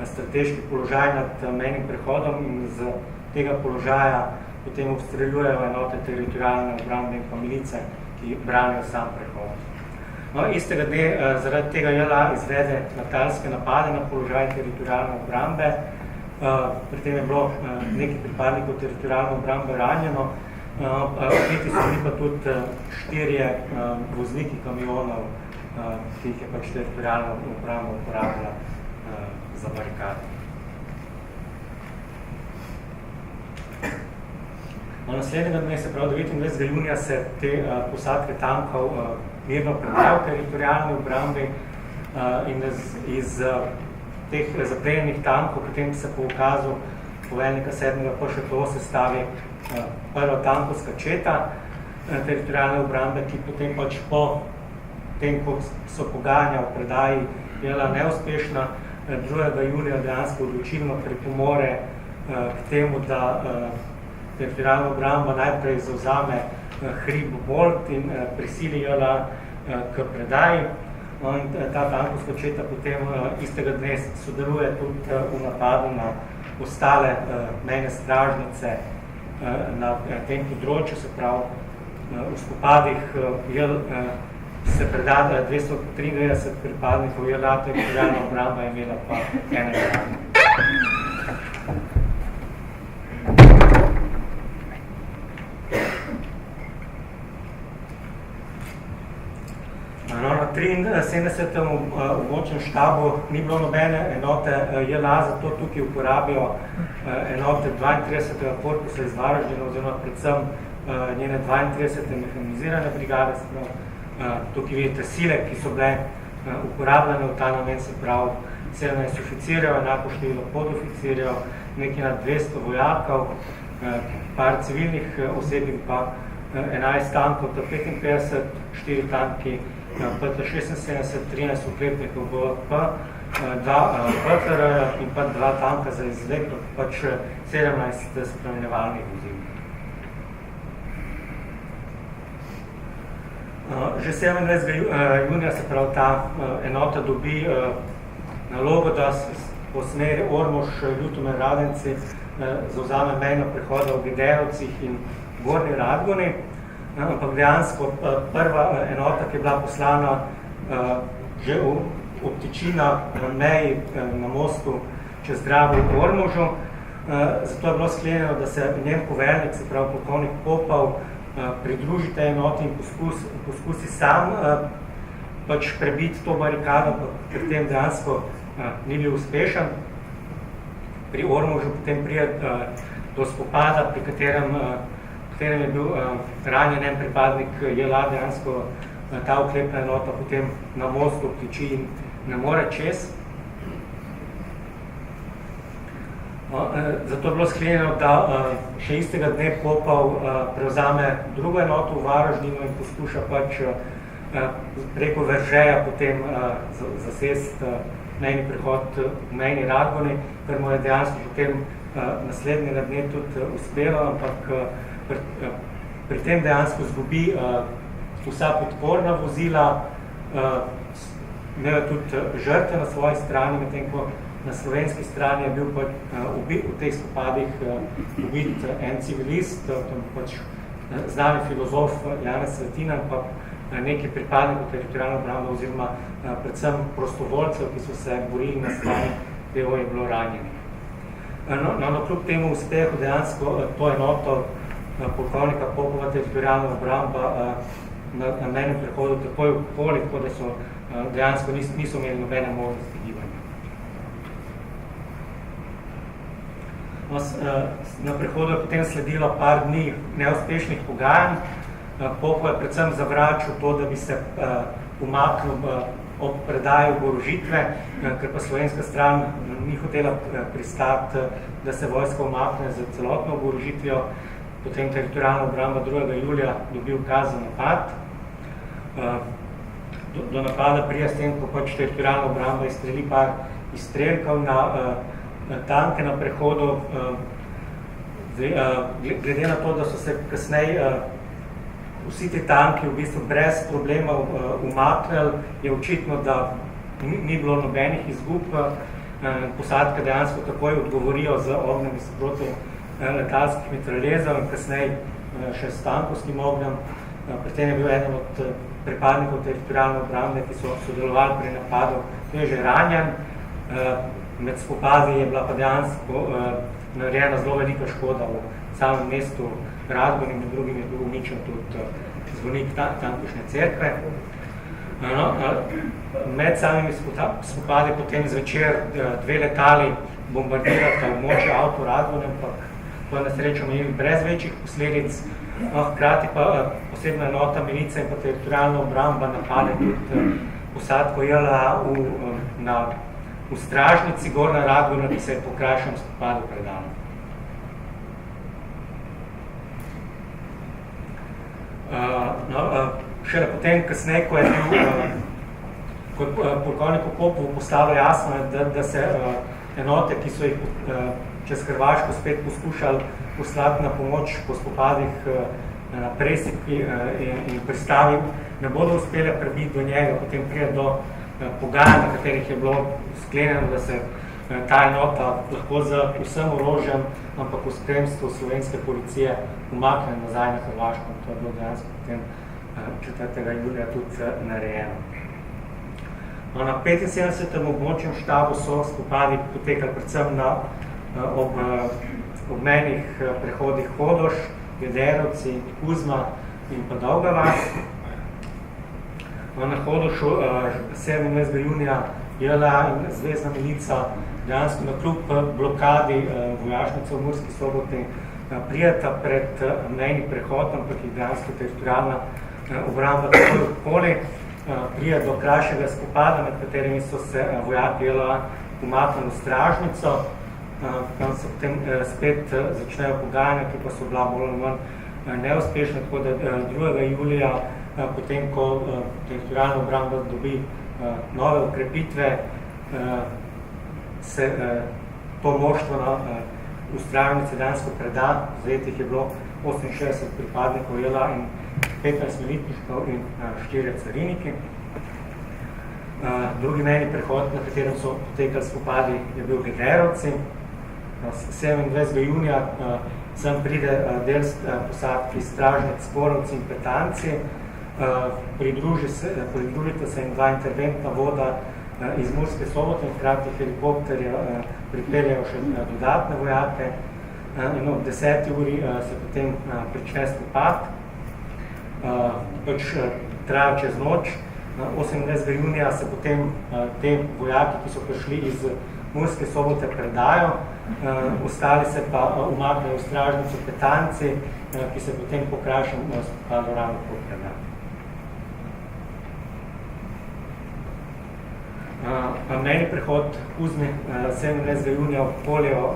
strateški položaj nad mejnim prehodom in z tega položaja potem obstreljujejo enote teritorialne obrambe in pa milice, ki branijo sam prehod. No, istega dne zaradi tega JLA izvede letalske napade na položaj teritorialne obrambe. Pri tem je bilo nekaj pripadnikov teritorialne obrambe ranjeno. Opeti so bili pa tudi 4 vozniki kamionov, ki jih je pač teritorialna obramba uporabila za barikade. Naslednjega dne, se pravi 29. junija, se te posadke tankov mirno predajo teritorialni obrambi in iz teh zaplenjenih tankov potem se po ukazu poveljnika 7. PŠTO sestavi prva tankovska četa teritorialne obrambe, ki potem pač po tem, ko so pogajanja o predaji bila neuspešna, 2. julija dejansko odločilno pripomore k temu, da teritorialna obramba najprej zavzame hrib Bolt in prisili JLA k predaji. In ta tankovska četa potem istega dne sodeluje tudi v napadu na ostale mejne stražnice na tem področju, se pravi v spopadih se preda 293 pripadnikov JLA, teritorialna obramba je imela pa enega ranjenega. Na 73. območnem štabu ni bilo nobene enote JLA, zato tukaj uporabijo enote 32. korpusa iz Varaždina, oziroma predvsem njene 32. mehanizirane brigade, se pravi, tukaj vidite sile, ki so bile uporabljene v ta namen, se pravi 17 oficirjev, enako število podoficirjev, nekaj nad 200 vojakov, par civilnih oseb in pa 11 tankov, 55, 4 tanki PT-76, 13 oklepnikov BVP, 2 BTR in pa 2 tanka za izlek, pač 17 spremljevalnih vozil. Že 27. junija se pravi ta enota dobi nalogo, da po smeri Ormož, Ljutomer, Radenci zavzame mejno prehoda v Gederovcih in Gornji Radgoni. Ampak dejansko prva enota, ki je bila poslana že obtičina na meji na mostu čez Dravo v Ormožu. Zato je bilo sklenjeno, da se njen poveljnik, se pravi polkovnik Popov, pridruži tej enoti in poskusi sam pač prebiti to barikado, ker tem dejansko ni bil uspešen. Pri Ormožu potem pride do spopada, pri katerem je bil ranjen en pripadnik JLA, dejansko ta oklepna enota potem na mostu obtiči in ne more čez. Zato je bilo sklenjeno, da še istega dne Popov prevzame drugo enoto v Varaždinu in poskuša pač preko Veržeja potem zasesti mejni prehod v mejni Radgoni, ker mu je dejansko potem naslednjega dne tudi uspelo, ampak pri tem dejansko zgubi vsa podporna vozila, imel tudi žrtve na svoji strani, medtem ko na slovenski strani je bil v teh spopadih ubit en civilist, pač znani filozof Janez Svetina, pa neki pripadnikov teritorialne obrambe oziroma predvsem prostovoljcev, ki so se borili na strani, kdo je bilo ranjenih. No, kljub temu uspehu dejansko to enoto polkovnika Popova teritorialna obramba na mejnem prehodu takoj okoli, tako da so dejansko niso imeli nobene možnosti gibanja. Na prehodu je potem sledilo par dni neuspešnih pogajanj. Popov je predvsem zavračal to, da bi se umaknil ob predaji oborožitve, ker pa slovenska stran ni hotela pristati, da se vojska umakne za celotno oborožitvijo. Potem teritorialna obramba 2. julija dobi ukaz za napad. Do napada prija s tem, ko pač teritorialna obramba izstreli par izstrelkov na tanke na prehodu. Glede na to, da so se kasneje vsi ti tanki v bistvu brez problemov umaknili, je očitno, da ni bilo nobenih izgub. Posadke dejansko takoj odgovorijo z ognjem iz proti letalskih mitraljezov in kasneje še s tankovskim ognjem. Pri tem je bil eden od pripadnikov teritorialne obrambe, ki so sodelovali pri napadu, ki je že ranjen. Med spopadi je bila pa dejansko narejena zelo velika škoda v samem mestu Radgone in med drugim je bil uničen tudi zvonik tamkajšnje cerkve. Med samimi spopadi potem zvečer dve letali bombardirata območje avto Radgone, ampak to je na srečo imeli brez večjih posledic. Hkrati pa posebna enota milice in pa teritorialna obramba napade tudi posadko JLA v stražnici Gornja Radgona, ki se je po krajšem spopadu predala. Šele potem, kasneje, ko je polkovniku Popovu postalo jasno, da se enote, ki so jih čez Hrvaško spet poskušali poslati na pomoč po spopadih na Presipki in pristavi, ne bodo uspele prebiti do njega, potem prije do pogajanj, na katerih je bilo sklenjeno, da se ta enota lahko z vsem orožjem, ampak v spremstvu slovenske policije umakne nazaj na Hrvaško. To je bilo dejansko potem 4. julija tudi narejeno. Na 75. območnem štabu so spopadi potekali predvsem ob obmejnih prehodih Hodoš, Gederovci, Kuzma in pa Dolga vas. Na Hodošu 27. junija JLA in zvezdna milica dejansko na kljub blokadi vojašnice v Murski Soboti prijeta pred mejni prehod, ampak je dejansko teritorialna obramba takoj okoli. Prije do krajšega spopada, med katerimi so se vojaki JLA umaknili v stražnico. Tam se potem spet začnejo pogajanja, ki pa so bila bolj ali manj neuspešna, tako da 2. julija, potem ko teritorialna obramba dobi nove ukrepitve, se to moštvo v stražnici dejansko preda. Zajetih je bilo 68 pripadnikov JLA in 15 militnikov in 4 cariniki. Drugi mejni prehod, na katerem so potekali spopadi, je bil Gederovci. 27. junija sem pride del posadki stražnic Sporovci in Petanci. Pridružite se in dva interventna voda iz Murske Sobote in hkrati helikopterje pripeljajo še dodatne vojake. In ob 10. uri se potem prične spopad. Traja čez noč. 28. junija se potem te vojaki, ki so prišli iz Murske Sobote, predajo. Ostali se pa umaknejo v stražnico Petanci, ki se potem po krajšem spopadu ravno predajo. Mejni prehod Kuzmi 27. junija obkoljejo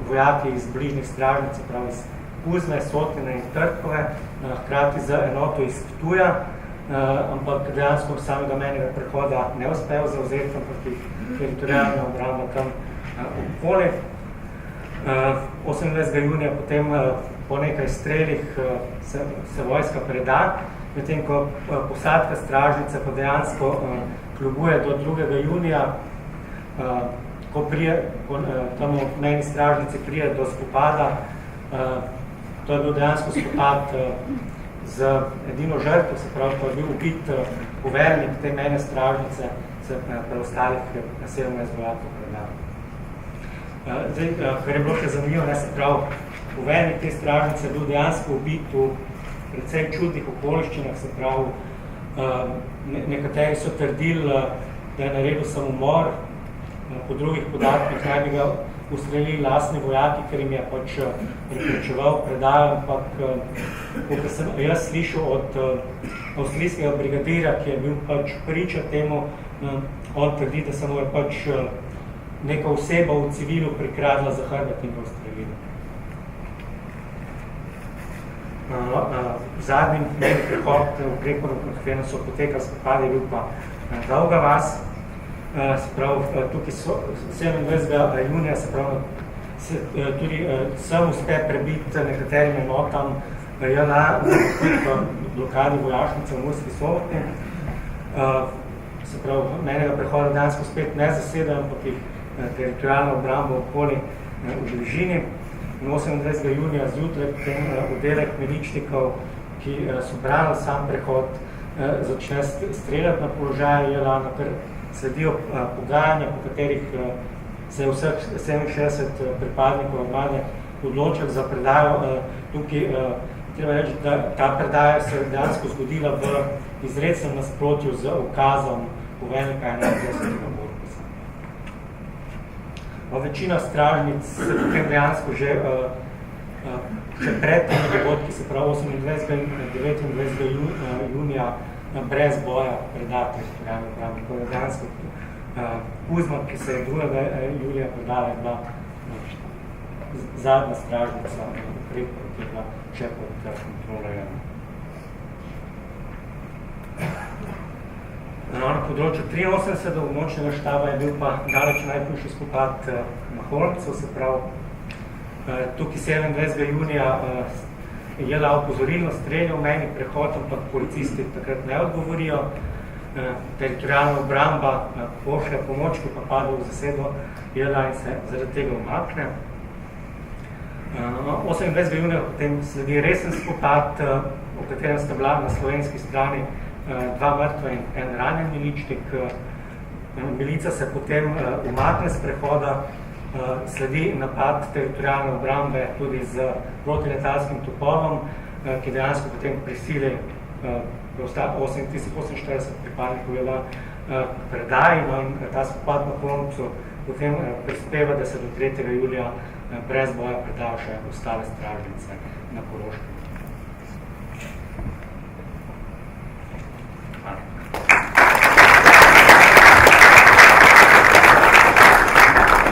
vojaki iz bližnjih stražnic, pravi iz Kuzme, Sotine in Trtkove, hkrati z enoto iz Ptuja, ampak dejansko samega mejnega prehoda ne uspejo zavzeti, ampak jih teritorialna obramba tam okoli. 28. junija potem po nekaj strelih se vojska preda, medtem ko posadka stražnice pa dejansko kljubuje do 2. junija, ko tam v mejni stražnici prije do spopada. To je bil dejansko spopad z edino žrtvo, se pravi, ko je bil ubit poveljnik te mejne stražnice, se preostalih 17 vojakov predal. Zdaj, kar je bilo še zanimivo, se pravi, poveljnik te stražnice je bil dejansko ubit v precej čudnih okoliščinah, se pravi, nekateri so trdili, da je naredil samomor, po drugih podatkih naj bi ga ustrelili lastni vojaki, ker jim je pač preprečeval predajo, ampak kot sem jaz slišal od avstrijskega brigadirja, ki je bil pač priča temu, on trdi, da se mu je pač neka oseba v civilu prikradla za hrbet in ga ustrelila. Zadnji mejni prehod v Prekmurju, v katerem so potekali spopadi, je bil pa Dolga vas. Se pravi, tukaj 27. junija se pravi, tudi sem uspe prebiti nekaterim enotam JLA v blokadi vojašnice v Murski Soboti. Se pravi, mejnega prehoda dejansko spet ne zasedajo, ampak jih teritorijalna obramba okoli v bližini. 28. junija zjutraj potem oddelek miličnikov, ki so branili sam prehod, začne streljati na položaje JLA, na kar sledijo pogajanja, po katerih se je vseh 67 pripadnikov armade odločil za predajo. Tukaj treba reči, da ta predaja se je dejansko zgodila v izrecnem nasprotju z ukazom poveljnika 21. Borkusa. Večina stražnic se potem dejansko že pred temi dogodki, se pravi 28. in 29. junija, brez boja predati teritorijalni obrambi. Ko je dejansko Kuzma, ki se je 2. julija predala, je bila zadnja stražnica v Prekmurju, ki je bila še pod kontrolo. Na področju 83. območnega štaba je bil pa daleč najhujši spopad na Holmcu, se pravi, tukaj 27. junija je JLA opozorilno streljal mejni prehod, ampak policisti takrat ne odgovorijo. Teritorijalna obramba pošlje pomoč, ki pa pade v zasedo JLA in se zaradi tega umakne. 28. junija potem sledi resen spopad, v katerem sta bila na slovenski strani 2 mrtva in 1 ranjen miličnik. Milica se potem umakne z prehoda, sledi napad teritorijalne obrambe tudi z protiletalskim topolom, ki dejansko potem prisili 48 pripadnikov JLA predaji, in ta spopad na Holmcu potem prispeva, da se do 3. julija brez boja predajo še ostale stražnice na Koroškem.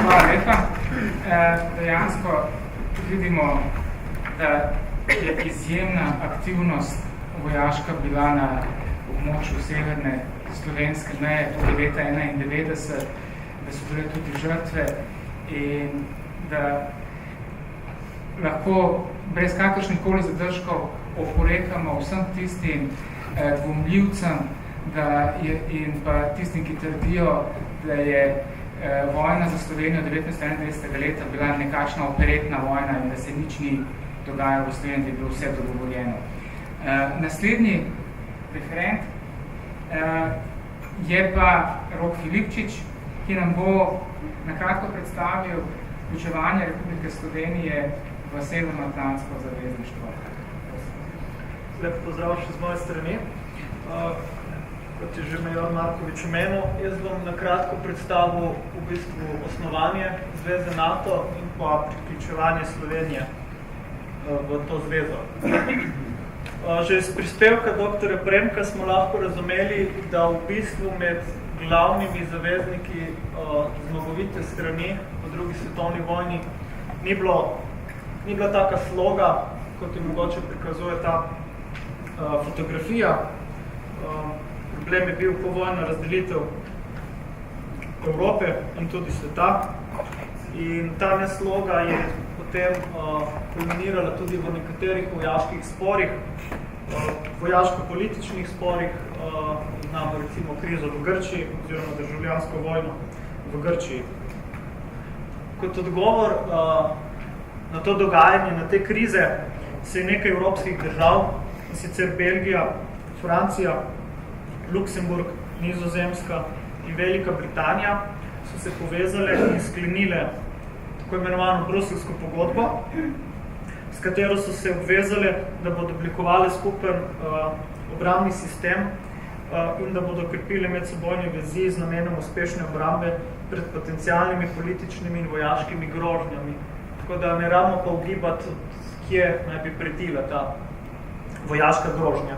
Hvala lepa. Dejansko vidimo, da je izjemna aktivnost vojaška bila na območju severne slovenske meje, tudi leta 1991, da so bile tudi žrtve in da lahko brez kakršnikoli zadržkov oporekamo vsem tistim dvomljivcem in pa tistim, ki trdijo, da je vojna za Slovenijo 1991. leta bila nekakšna operetna vojna in da se nič ni dogajalo v Sloveniji, da je bilo vse dogovorjeno. Naslednji referent je pa Rok Filipčič, ki nam bo nakratko predstavil vključevanje Republike Slovenije v Severnoatlantsko zavezništvo. Lep pozdrav še z moje strani. Kot je že major Markovič omenil, jaz bom nakratko predstavil v bistvu osnovanje Zveze NATO in pa priključevanje Slovenije v to zvezo. Že iz prispevka dr. Premka smo lahko razumeli, da v bistvu med glavnimi zavezniki zmagovite strani v drugi svetovni vojni ni bila taka sloga, kot je mogoče prikazuje ta fotografija. Problem je bil povojna razdelitev Evrope in tudi sveta. In ta nesloga je potem kulminirala tudi v nekaterih vojaških sporih, vojaško-političnih sporih, znamo recimo krizo v Grčiji oziroma državljansko vojno v Grčiji. Kot odgovor na to dogajanje, na te krize, se je nekaj evropskih držav, in sicer Belgija, Francija, Luksemburg, Nizozemska in Velika Britanija, so se povezale in sklenile tako imenovano bruselsko pogodbo, s katero so se obvezale, da bodo oblikovali skupen obrambni sistem in da bodo krepile medsebojne vezi z namenom uspešne obrambe pred potencialnimi političnimi in vojaškimi grožnjami. Tako da ne rabimo pa ugibati, kje naj bi pretila ta vojaška grožnja.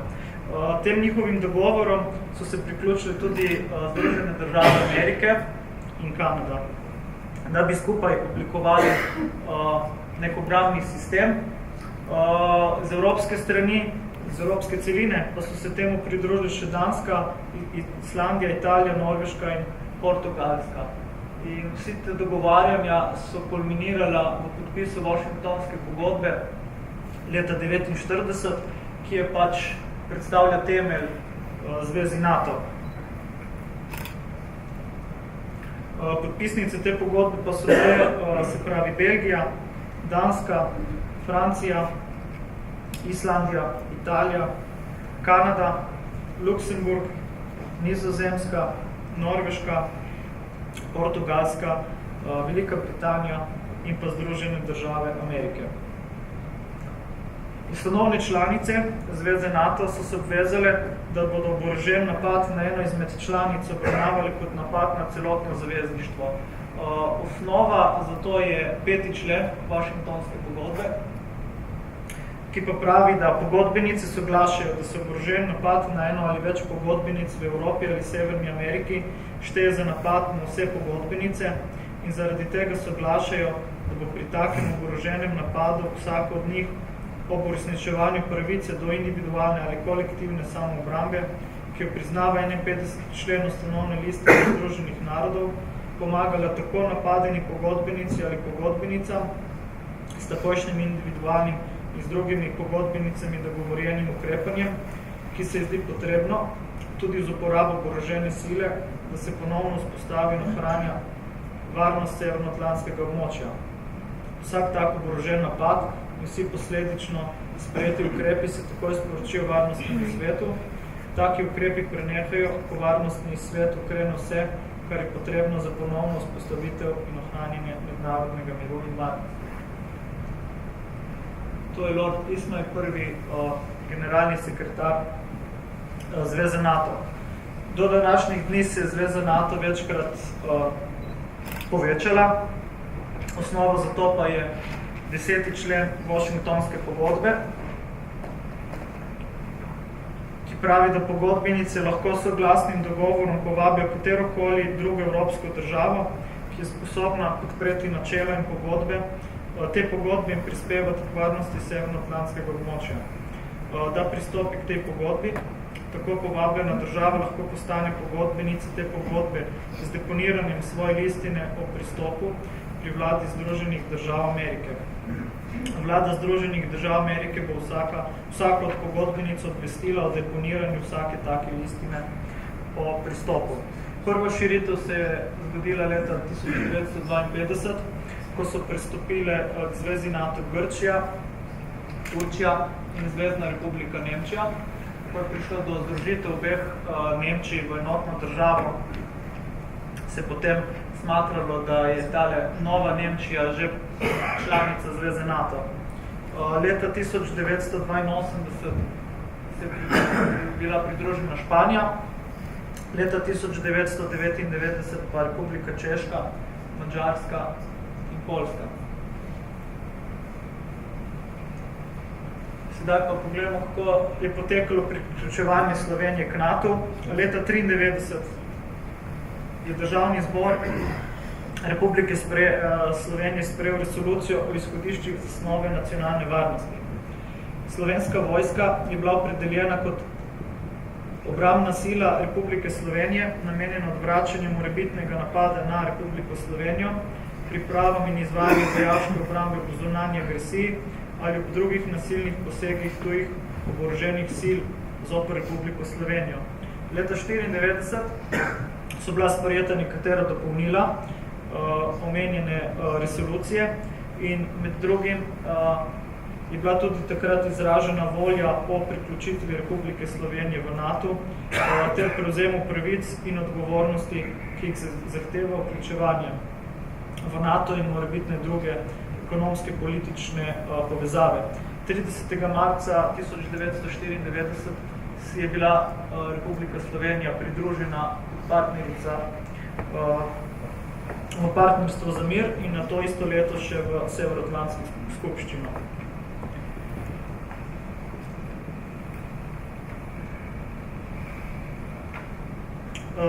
Tem njihovim dogovorom so se priključili tudi Združene države Amerike in Kanada, da bi skupaj oblikovali nek obrambni sistem. Z evropske strani, z evropske celine, pa so se temu pridružili še Danska, Islandija, Italija, Norveška in Portugalska. In vsi te dogovarjanja so kulminirala v podpisu Washingtonske pogodbe leta 1949, ki je pač predstavlja temelj zvezi NATO. Podpisnice te pogodbe pa so se pravi Belgija, Danska, Francija, Islandija, Italija, Kanada, Luksemburg, Nizozemska, Norveška, Portugalska, Velika Britanija in pa Združene države Amerike. Ustanovne članice Zveze NATO so se obvezale, da bodo oborožen napad na eno izmed članic obravnavali kot napad na celotno zavezništvo. Osnova za to je 5. člen Washingtonske pogodbe, ki pa pravi, da pogodbenice soglašajo, da se oborožen napad na eno ali več pogodbenic v Evropi ali Severni Ameriki šteje za napad na vse pogodbenice in zaradi tega soglašajo, da bo pri takem oboroženem napadu vsako od njih ob uresničevanju pravice do individualne ali kolektivne samoobrambe, ki jo priznava 51. člen ustanovne liste Združenih narodov, pomagala tako napadeni pogodbenici ali pogodbenicam s takojšnjim individualnim in z drugimi pogodbenicami dogovorjenim ukrepanjem, ki se zdi potrebno, tudi z uporabo oborožene sile, da se ponovno vzpostavi in ohranja varnost severnoatlantskega območja. Vsak tak oborožen napad in vsi posledično sprejeti ukrepi se takoj sporočijo varnostnemu svetu. Taki ukrepi prenehajo, ko varnostni svet ukrene vse, kar je potrebno za ponovno vzpostavitev in ohranjanje mednarodnega miru in varnosti. To je Lord Ismay, prvi generalni sekretar Zveze NATO. Do današnjih dni se je Zveza NATO večkrat povečala. Osnova za to pa je 10. člen Washingtonske pogodbe, ki pravi, da pogodbenice lahko soglasnim dogovorom povabijo katerokoli drugo evropsko državo, ki je sposobna podpreti načela in pogodbe, te pogodbe in prispevati k varnosti severnoatlantskega območja. Da pristopi k tej pogodbi, tako povabljena država lahko postane pogodbenica te pogodbe z deponiranjem svoje listine o pristopu pri vladi Združenih držav Amerike. Vlada Združenih držav Amerike bo vsako od pogodbenic obvestila o deponiranju vsake take listine o pristopu. Prva širitev se je zgodila leta 1952, ko so pristopile k Zvezi NATO Grčija, Turčija in Zvezna republika Nemčija. Ko je prišlo do združitev obeh Nemčij v enotno državo, se potem smatralo, da je tale nova Nemčija že članica Zveze NATO. Leta 1982 se je bila pridružena Španija, leta 1999 pa Republika Češka, Madžarska in Poljska. Sedaj pa pogledamo, kako je potekalo priključevanje Slovenije k NATO. Leta 1993 je Državni zbor Republike Slovenije sprejel resolucijo o izhodiščih zasnove nacionalne varnosti. Slovenska vojska je bila opredeljena kot obrambna sila Republike Slovenije, namenjena odvračanju morebitnega napada na Republiko Slovenijo pripravam in izvajanjem vojaške obrambe po zunanji agresiji ali ob drugih nasilnih posegih tujih oboroženih sil zoper Republiko Slovenijo. Leta 1994 so bila sprejeta nekatera dopolnila omenjene resolucije in med drugim je bila tudi takrat izražena volja po priključitvi Republike Slovenije v NATO ter prevzemu pravic in odgovornosti, ki jih zahteva vključevanje v NATO in morebitne druge ekonomske politične povezave. 30. marca 1994 je bila Republika Slovenija pridružena partnerica v partnerstvo za mir in na to isto leto še v Severoatlantski skupščino.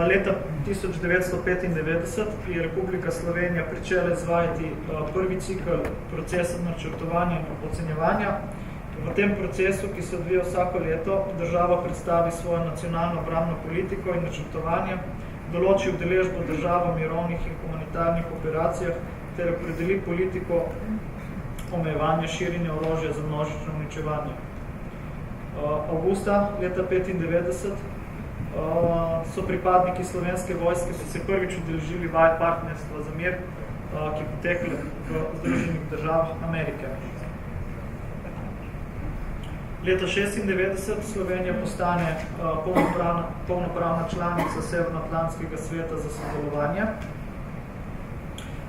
Leta 1995 je Republika Slovenija pričela izvajati prvi cikl procesa načrtovanja in ocenjevanja. V tem procesu, ki se odvija vsako leto, država predstavi svojo nacionalno obrambno politiko in načrtovanje, določi udeležbo država v mirovnih in humanitarnih operacijah ter opredeli politiko omejevanja širjenja orožja za množično uničevanje. Avgusta leta 1995 so pripadniki Slovenske vojske so se prvič udeležili vaj partnerstva za mir, ki potekle v Združenih državah Amerike. Leta 1996 Slovenija postane polnopravna članica Severnoatlantskega sveta za sodelovanje.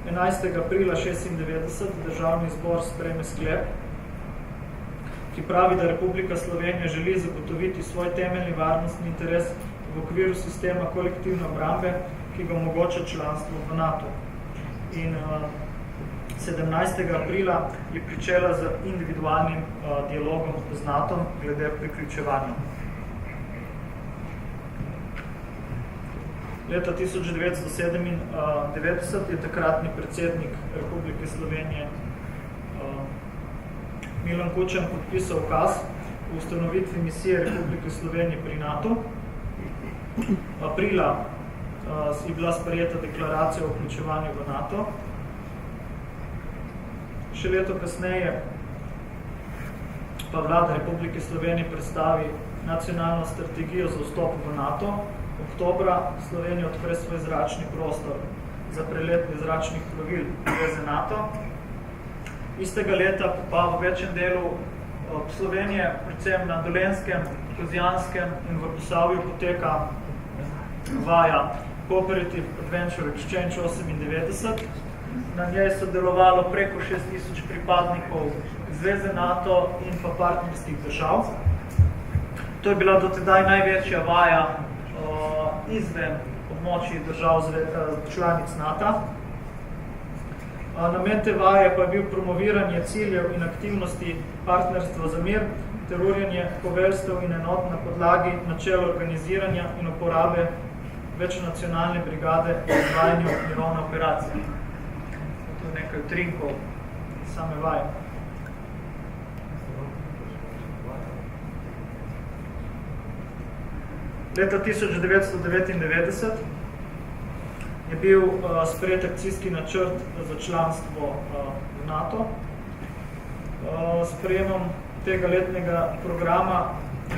11. aprila 1996 Državni zbor sprejme sklep, ki pravi, da Republika Slovenija želi zagotoviti svoj temeljni varnostni interes v okviru sistema kolektivne obrambe, ki ga omogoča članstvo v NATO. In 17. aprila je pričela z individualnim dialogom z NATO glede priključevanja. Leta 1997 je takratni predsednik Republike Slovenije Milan Kučan podpisal ukaz o ustanovitvi misije Republike Slovenije pri NATO. Aprila je bila sprejeta deklaracija o vključevanju v NATO. Še leto kasneje pa vlada Republike Slovenije predstavi nacionalno strategijo za vstop v NATO. Oktobra Slovenija odpre svoj zračni prostor za prelet zračnih plovil zveze NATO. Istega leta pa v večjem delu Slovenije, predvsem na Dolenjskem, Kozjanskem in v Posavju poteka vaja Cooperative Adventure Exchange 98. Na njej je sodelovalo preko 6000 pripadnikov zveze NATO in pa partnerskih držav. To je bila dotedaj največja vaja izven območij držav članic NATO. Namen te vaje pa je bil promoviranje ciljev in aktivnosti partnerstva za mir, ter urjenje poveljstev in enot na podlagi načel organiziranja in uporabe večnacionalne brigade v izvajanju mirovne operacije. To je nekaj utrinkov same vaje. Leta 1999 je bil sprejet akcijski načrt za članstvo v NATO. S sprejemom tega letnega programa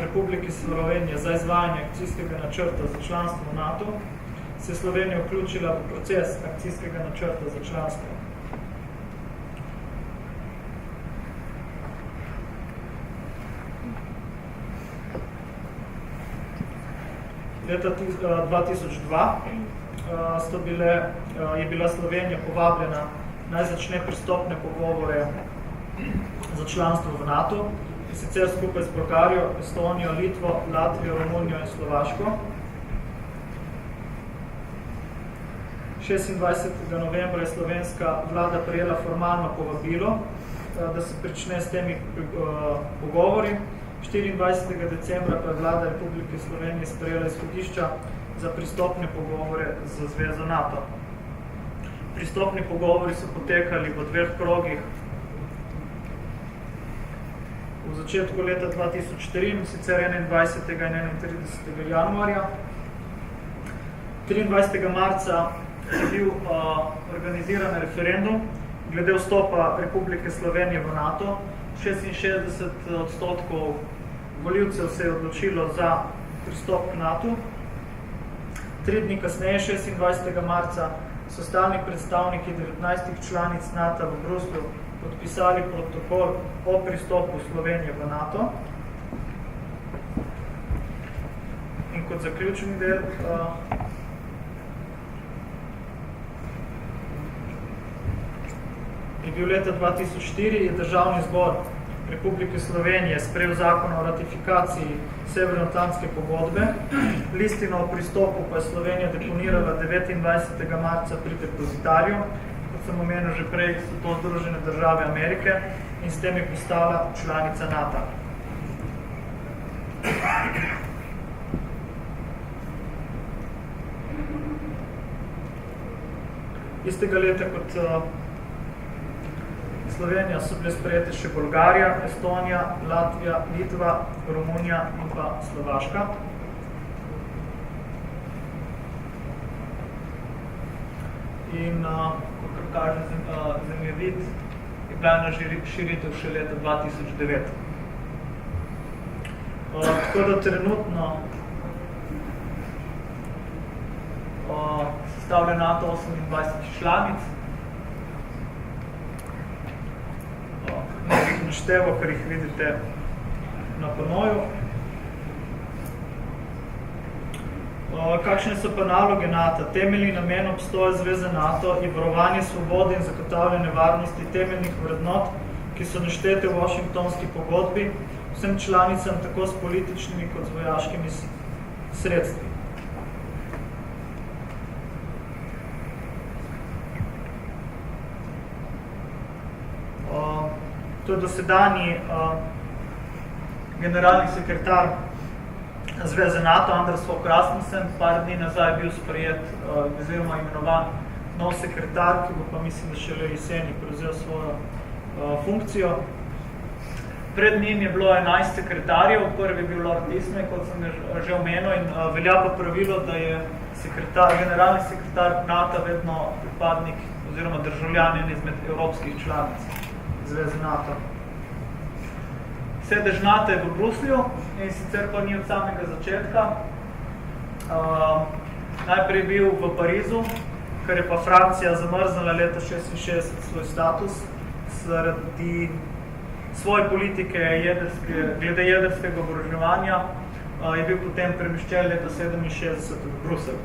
Republike Slovenije za izvajanje akcijskega načrta za članstvo v NATO se je Slovenija vključila v proces akcijskega načrta za članstvo. Leta 2002 je bila Slovenija povabljena naj začne pristopne pogovore za članstvo v NATO, in sicer skupaj z Bolgarijo, Estonijo, Litvo, Latvijo, Romunijo in Slovaško. 26. novembra je slovenska vlada prejela formalno povabilo, da se prične s temi pogovori. 24. decembra pa je vlada Republike Slovenije sprejela izhodišča za pristopne pogovore z zvezo NATO. Pristopni pogovori so potekali v 2 krogih. V začetku leta 2003, sicer 21. in 31. januarja. 23. marca je bil organiziran referendum glede vstopa Republike Slovenije v NATO. 66% volivcev se je odločilo za pristop k NATO. 3 dni kasneje, 26. marca, so stalni predstavniki 19 članic NATO v Bruslju podpisali protokol o pristopu Slovenije v NATO. In kot zaključni del je bil leta 2004 je Državni zbor Republike Slovenije sprejel zakon o ratifikaciji Severnoatlantske pogodbe. Listino o pristopu pa je Slovenija deponirala 29. marca pri depozitarju. Kot sem omenil že prej, so to Združene države Amerike in s tem je postala članica NATO. Istega leta kot Slovenija so bile sprejete še Bolgarija, Estonija, Latvija, Litva, Romunija in pa Slovaška. In, kot kaže zemljevid, je bila na širitev še leta 2009. Tako da trenutno sestavlja NATO 28 članic. Nekaj naštevo, kar jih vidite na panoju. Kakšne so pa naloge NATO? Temeljni namen obstoja zveze NATO je varovanje svobode in zagotavljanje varnosti temeljnih vrednot, ki so naštete v Washingtonski pogodbi, vsem članicam tako s političnimi kot z vojaškimi sredstvi. To je dosedanji generalni sekretar Zveze NATO, Anders Fogh Rasmussen. Par dni nazaj je bil sprejet oziroma imenovan nov sekretar, ki bo pa mislim, da šele jeseni prevzel svojo funkcijo. Pred njim je bilo 11 sekretarjev, prvi je bil Lord Ismay, kot sem že omenil, in velja pa pravilo, da je generalni sekretar NATO vedno pripadnik oziroma državljan izmed evropskih članic Zveze NATO. Sedež NATO je v Bruslju in sicer pa ni od samega začetka. Najprej je bil v Parizu, ker je pa Francija zamrznila leta 1966 svoj status zaradi svoje politike glede jedrskega oboroževanja, je bil potem premeščen leta 1967 v Bruselj.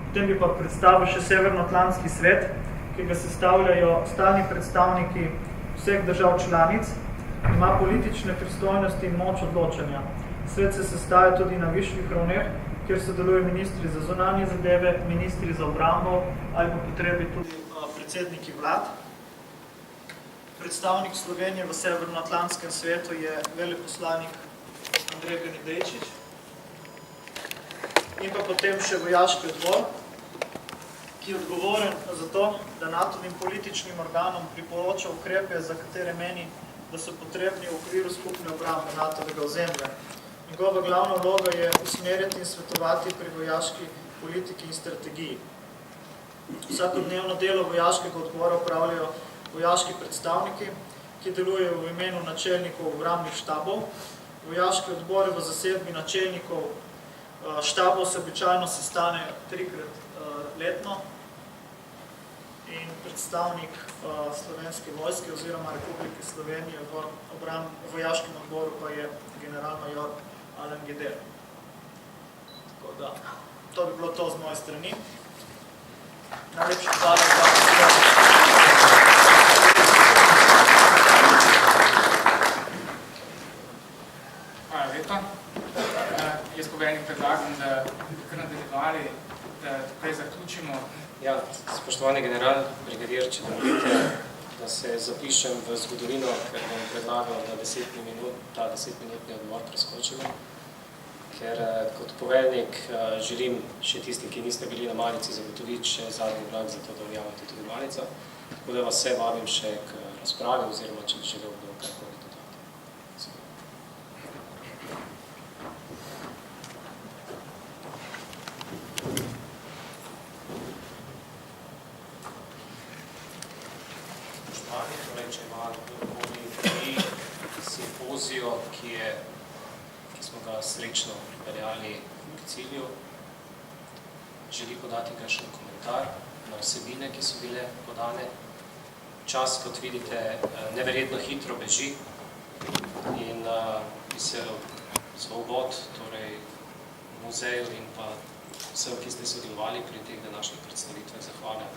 Potem bi pa predstavil še Severnoatlantski svet, ki ga sestavljajo stalni predstavniki vseh držav članic, ima politične pristojnosti in moč odločanja. Svet se sestaja tudi na višjih ravneh, kjer sodelujejo ministri za zunanje zadeve, ministri za obrambo ali pa potrebi tudi predsedniki vlad. Predstavnik Slovenije v Severnoatlantskem svetu je veleposlanik Andrej Benedejčič in pa potem še vojaški odbor, ki je odgovoren za to, da NATO-vim političnim organom priporoča ukrepe, za katere meni, da so potrebni v okviru skupne obrambe NATO-vega ozemlja. Njegova glavna vloga je usmerjati in svetovati pri vojaški politiki in strategiji. Vsakodnevno delo vojaškega odbora upravljajo vojaški predstavniki, ki delujejo v imenu načelnikov obrambnih štabov. Vojaški odbor v zasedbi načelnikov štabov se običajno sestane 3-krat letno in predstavnik Slovenske vojske oziroma Republike Slovenije v vojaškem odboru pa je generalmajor Alen Geder. Tako da, to bi bilo to z moje strani. Najlepša hvala za Hvala lepa. Jaz povednik predlagam, da kar nadaljevali, da tukaj zaključimo. Ja, spoštovani general, brigadir, če dovolite, da se zapišem v zgodovino, ker bom predlagal, da ta 10-minutni odmor preskočimo, ker kot poveljnik želim še tistim, ki niste bili na malici, zagotoviti še zadnji vlak za to, da ujamete tudi malico. Tako da vas vse vabim še k razpravi, oziroma če bi želel kdo karkoli dodati. ki smo ga srečno pripeljali k cilju. Želi podati kakšen komentar na vsebine, ki so bile podane. Čas, kot vidite, neverjetno hitro beži in bi se za uvod, torej muzeju in pa vsem, ki ste sodelovali pri teh današnjih predstavitvah, zahvalim,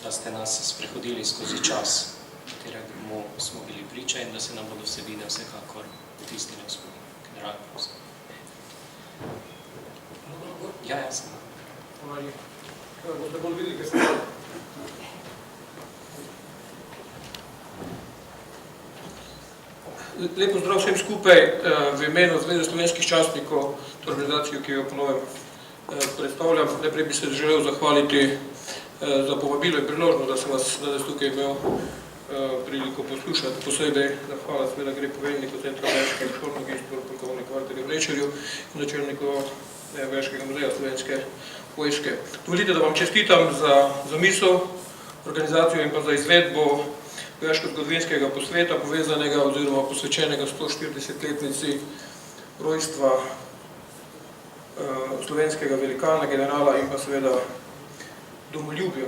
da ste nas sprehodili skozi čas, kateremu smo bili priča in da se nam bodo vsebine vsekakor vtisnile v spomin. General, prosim. Ja, sem. Boste bolj videli, kaj sem dal. Lep pozdrav vsem skupaj v imenu Zveze slovenskih častnikov, to organizacijo, ki jo ponovem predstavljam. Najprej bi se želel zahvaliti za povabilo in priložnost, da sem vas danes tukaj imel priliko poslušati. Posebej zahvala seveda gre poveljniku Centra vojaškega športmagistra, polkovniku Arturju Vrečerju in načelniku Vojaškega muzeja Slovenske vojske. Dovolite, da vam čestitam za zamisel, organizacijo in pa za izvedbo vojaško-zgodovinskega posveta, povezanega oziroma posvečenega 140-letnici rojstva slovenskega velikana, generala in pa seveda domoljubja.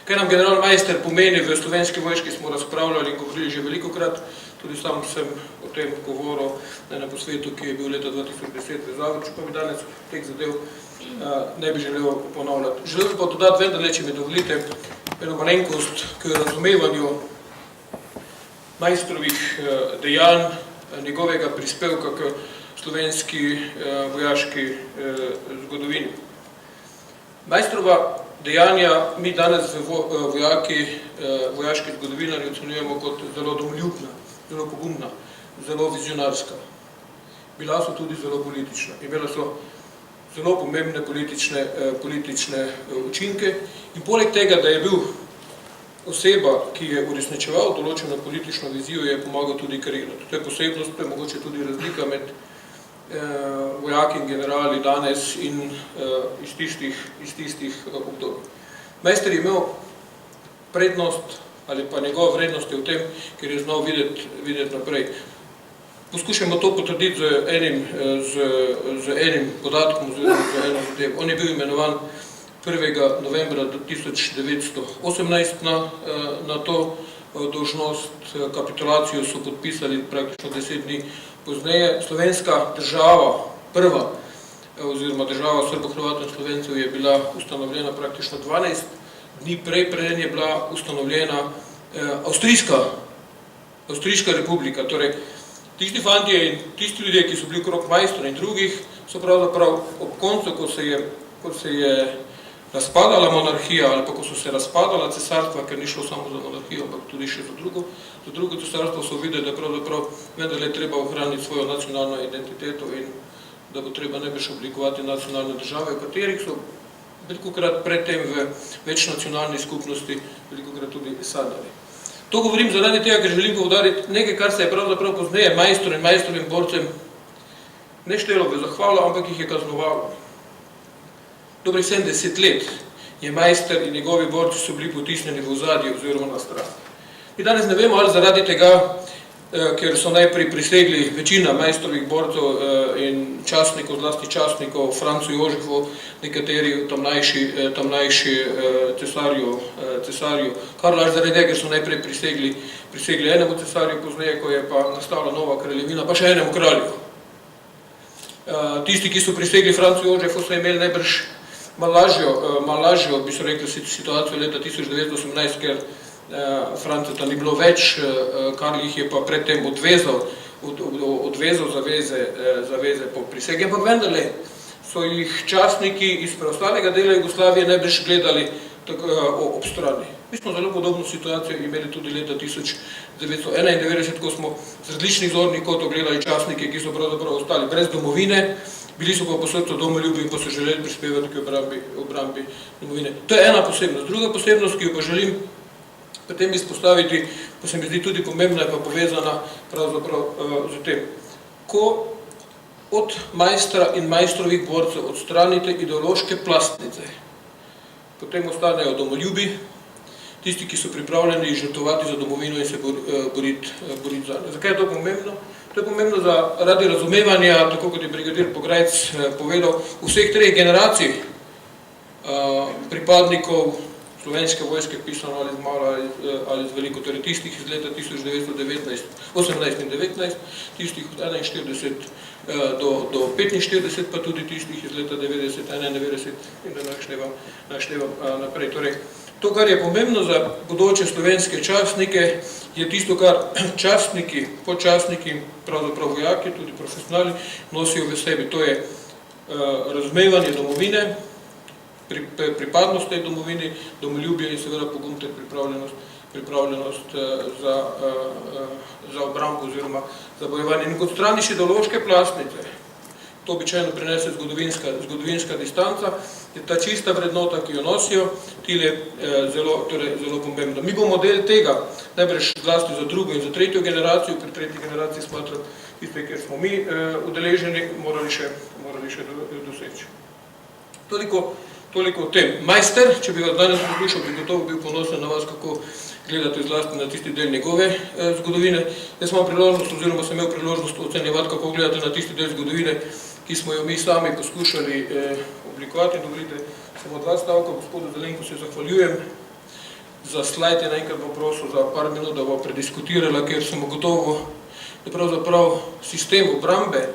Kaj nam generalmajster pomeni v Slovenski vojski, smo razpravljali in govorili že velikokrat, tudi sam sem o tem govoril na posvetu, ki je bil leta 2010 v Zavrču, pa bi danes teh zadev ne bi želel ponavljati. Želel pa dodati vendarle, če mi dovolite, eno malenkost k razumevanju majstrovih dejanj, njegovega prispevka k slovenski vojaški zgodovini. Majstrova dejanja mi danes vojaški zgodovinarji ocenjujemo kot zelo domoljubna, zelo pogumna, zelo vizionarska. Bila so tudi zelo politična. Imela so zelo pomembne politične učinke in poleg tega, da je bil oseba, ki je uresničeval določeno politično vizijo, je pomagal tudi kreirati. To je posebnost, to je mogoče tudi razlika med vojaki in generali danes in iz tistih obdobij. Majster je imel prednost ali pa njegova vrednost je v tem, ker je znal videti naprej. Poskušamo to potrditi z enim podatkom oziroma z eno zadevo. On je bil imenovan 1. novembra 1918 na to dolžnost. Kapitulacijo so podpisali praktično 10 dni pozneje. Slovenska država, prva, oziroma država Srbo-Hrvatov in Slovencev je bila ustanovljena praktično 12 dni prej, preden je bila ustanovljena Avstrijska republika. Torej, tisti fantje in tisti ljudje, ki so bili okrog majstora in drugih, so pravzaprav ob koncu, ko se je razpadala monarhija ali pa ko so se razpadala cesarstva, ker ni šlo samo za monarhijo, ampak tudi še za drugo cesarstvo, so videli, da pravzaprav vendar je treba ohraniti svojo nacionalno identiteto in da bo treba najbrž oblikovati nacionalne države, v katerih so velikokrat predtem v večnacionalni skupnosti velikokrat tudi sanjali. To govorim zaradi tega, ker želim poudariti nekaj, kar se je pravzaprav pozneje majstrom in majstrovim borcem ne štelo v zahvalo, ampak jih je kaznovalo. Dobrih 70 let je majster in njegovi borci so bili potisnjeni v ozadje oziroma na stran. Mi danes ne vemo, ali zaradi tega, ker so najprej prisegli večina majstrovih borcev in častnikov, zlasti častnikov, Francu Jožefu, nekateri tamnajši cesarju Karlu, ali zaradi tega, ker so najprej prisegli enemu cesarju, pozneje, ko je pa nastala nova kraljevina, pa še enemu kralju. Tisti, ki so prisegli Francu Jožefu, so imeli najbrž malo lažjo, bi so rekli, situacijo leta 1918, ker Franceta ni bilo več, Karl jih je pa predtem odvezal zaveze po prisegi, ampak vendarle so jih častniki iz preostalega dela Jugoslavije najbrž gledali ob strani. Mi smo zelo podobno situacijo imeli tudi leta 1991, ko smo z različnih zornih kotov gledali častnike, ki so pravzaprav ostali brez domovine, bili so pa po srcu domoljubi in pa so želeli prispevati k obrambi domovine. To je ena posebnost. Druga posebnost, ki jo pa želim pri tem izpostaviti, pa se mi zdi tudi pomembna, je pa povezana pravzaprav z tem. Ko od majstra in majstrovih borcev odstranite ideološke plastnice, potem ostanejo domoljubi, tisti, ki so pripravljeni žrtvovati za domovino in se boriti za njo. Zakaj je to pomembno? To je pomembno zaradi razumevanja, tako kot je brigadir Pograjc povedal, vseh treh generacij pripadnikov Slovenske vojske, pisano ali z malo ali z veliko, torej tistih iz leta 1918 in 19, tistih od 41 do 45, pa tudi tistih iz leta 90, 91 in da naštevam naprej. Torej, to, kar je pomembno za bodoče slovenske častnike, je tisto, kar častniki, podčastniki, pravzaprav vojaki, tudi profesionalni, nosijo v sebi. To je razumevanje domovine, pripadnost tej domovini, domoljubje in seveda pogum ter pripravljenost za obrambo oziroma za bojevanje. In kot strani še ideološke plastnice, to običajno prinese zgodovinska distanca, je ta čista vrednota, ki jo nosijo, tile zelo pomembna. Mi bomo del tega, najbrž zlasti za drugo in za tretjo generacijo, pri tretji generaciji smatram tiste, kjer smo mi udeleženi, morali še doseči. Toliko o tem. Majster, če bi vas danes poslušal, bi gotovo bil ponosen na vas, kako gledate zlasti na tisti del njegove zgodovine. Jaz imam priložnost, oziroma sem imel priložnost ocenjevati, kako gledate na tisti del zgodovine, ki smo jo mi sami poskušali oblikovati. Dovolite, samo dva stavka, gospodu Zelenku se zahvaljujem. Za slajd je naenkrat bom prosil za par minut, da bo prediskutirala, ker sem gotovo, da pravzaprav sistem obrambe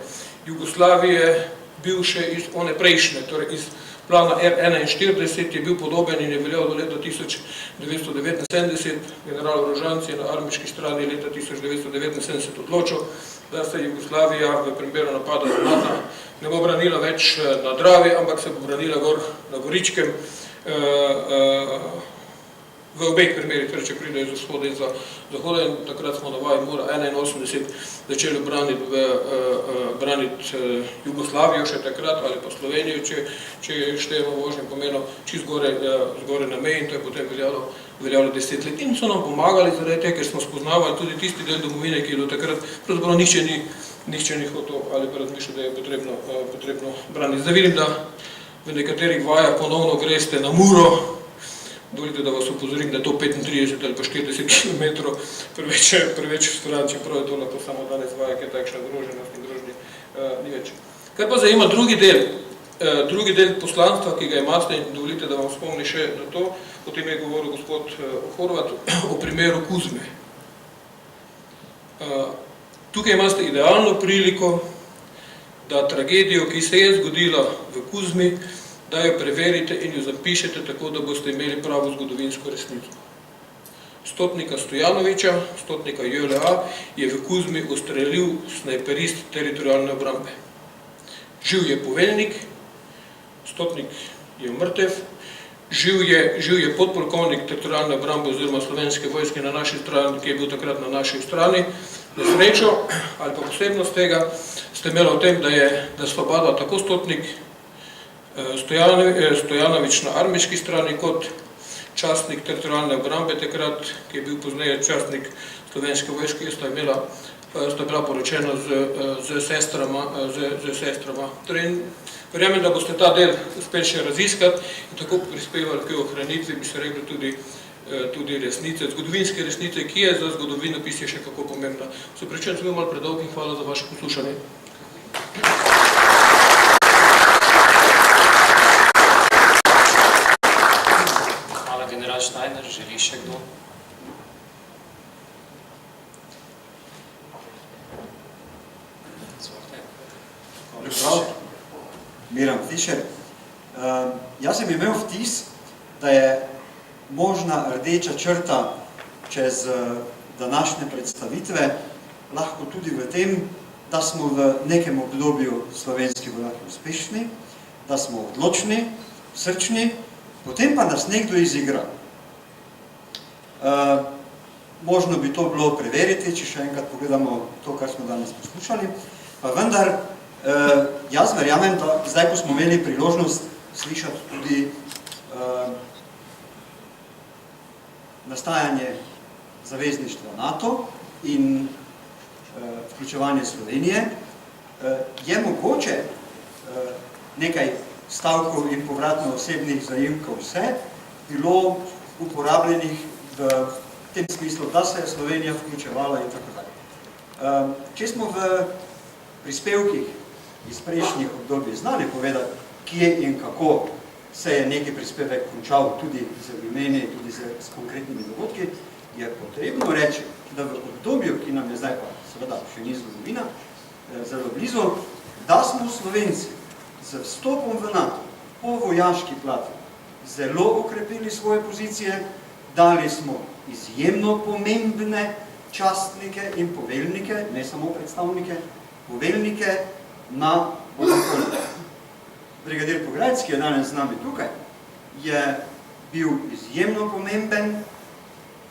Jugoslavije bil še iz one prejšnje, torej iz plana R41 je bil podoben in je veljal do leta 1979. General Rožanc je na armiški strani leta 1979 odločil, da se Jugoslavija v primeru napada z NATO ne bo branila več na Dravi, ampak se bo branila gor na Goričkem. V obeh primerih, torej če pride iz vzhoda in zahoda, in takrat smo na vaji Mura 81 začeli braniti Jugoslavijo še takrat, ali pa Slovenijo, če štejemo v možnem pomenu, čisto zgore na meji, in to je potem veljalo 10 let. In so nam pomagali zaradi tega, ker smo spoznavali tudi tisti del domovine, ki je do takrat pravzaprav nihče ni hotel ali pa razmišljal, da je potrebno braniti. Zdaj vidim, da v nekaterih vajah ponovno greste na Muro. Dovolite, da vas upozorim, da je to 35 ali pa 40 km preveč stran, čeprav je to lahko samo danes vaja, ker je takšna ogroženost in grožnje ni več. Kar pa zajema drugi del poslanstva, ki ga imate, in dovolite, da vam spomni še na to, o tem je govoril gospod Horvat, o primeru Kuzme. Tukaj imate idealno priliko, da tragedijo, ki se je zgodila v Kuzmi, da jo preverite in jo zapišete tako, da boste imeli pravo zgodovinsko resnico. Stotnika Stojanoviča, stotnika JLA, je v Kuzmi ustrelil snajperist teritorialne obrambe. Živ je poveljnik, stotnik je mrtev, živ je podpolkovnik teritorialne obrambe oziroma Slovenske vojske na naši strani, ki je bil takrat na naši strani. Nesrečo ali pa posebnost tega ste imeli o tem, da spopada tako stotnik Stojanovič na armiški strani kot častnik teritorialne obrambe takrat, ki je bil pozneje častnik Slovenske vojske, sta bila poročena z sestrama. Torej, verjamem, da boste ta del uspeli še raziskati in tako prispevali k ohranitvi, bi se rekli, tudi resnice, zgodovinske resnice, ki je za zgodovinopisje še kako pomembna. Se opravičujem, sem bil malo predolg in hvala za vaše poslušanje. Štajner, želi še kdo? Prav, Miran Fišer. Jaz sem imel vtis, da je možna rdeča črta čez današnje predstavitve lahko tudi v tem, da smo v nekem obdobju slovenski vojaki uspešni, da smo odločni, srčni, potem pa nas nekdo izigra. Možno bi to bilo preveriti, če še enkrat pogledamo to, kar smo danes poslušali, pa vendar jaz verjamem, da zdaj, ko smo imeli priložnost slišati tudi nastajanje zavezništva NATO in vključevanje Slovenije, je mogoče nekaj stavkov in povratno osebnih zajemkov vse bilo uporabljenih v tem smislu, da se je Slovenija vključevala in tako dalje. Če smo v prispevkih iz prejšnjih obdobij znali povedati, kje in kako se je neki prispevek končal tudi z imeni, tudi s konkretnimi dogodki, je potrebno reči, da v obdobju, ki nam je zdaj pa seveda še ni zgodovina, zelo blizu, da smo Slovenci z vstopom v NATO po vojaški plati zelo okrepili svoje pozicije, dali smo izjemno pomembne častnike in poveljnike, ne samo predstavnike, poveljnike na Bodokolju. Brigadir Pograjc, ki je danes z nami tukaj, je bil izjemno pomemben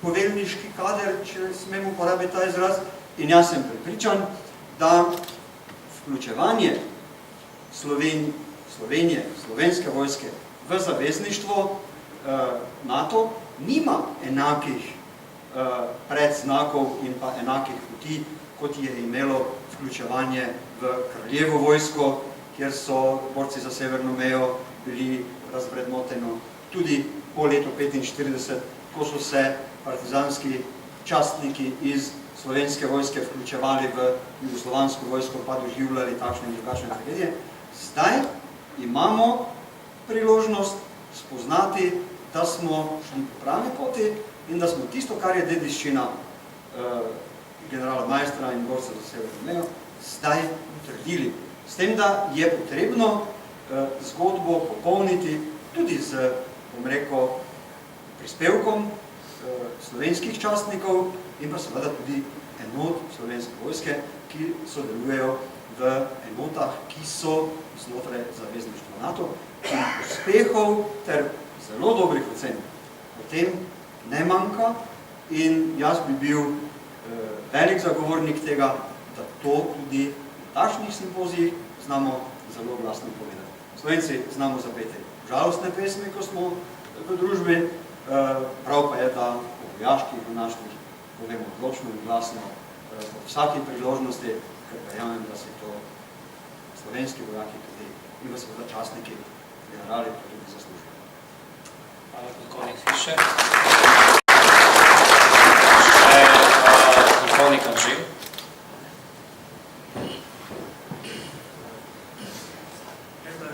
poveljniški kader, če smemo uporabiti ta izraz, in jaz sem prepričan, da vključevanje Slovenije, slovenske vojske v zavezništvo NATO nima enakih predznakov in pa enakih poti, kot je imelo vključevanje v Kraljevo vojsko, kjer so borci za severno mejo bili razvrednoteno tudi po letu 1945, ko so se partizanski častniki iz slovenske vojske vključevali v jugoslovansko vojsko, pa doživljali takšne in drugačne tragedije. Zdaj imamo priložnost spoznati, da smo šli po pravi poti in da smo tisto, kar je dediščina generala Maestra in borcev za severno mejo, zdaj utrdili. S tem, da je potrebno zgodbo popolniti tudi z, bom rekel, prispevkom slovenskih častnikov in pa seveda tudi enot slovenske vojske, ki sodelujejo v enotah, ki so znotraj zavezništva NATO, in uspehov ter zelo dobrih ocen o tem ne manjka in jaz bi bil velik zagovornik tega, da to tudi v takšnih simpozijih znamo zelo glasno povedati. Slovenci znamo zapeti žalostne pesmi, ko smo v družbi, prav pa je, da o vojaških junaštvih povemo odločno in glasno po vsaki priložnosti, ker verjamem, da se to slovenski vojaki tudi in pa seveda častniki, generali tudi zaslužijo. Hvala, polkovnik Fišer. Še polkovnik Anžel.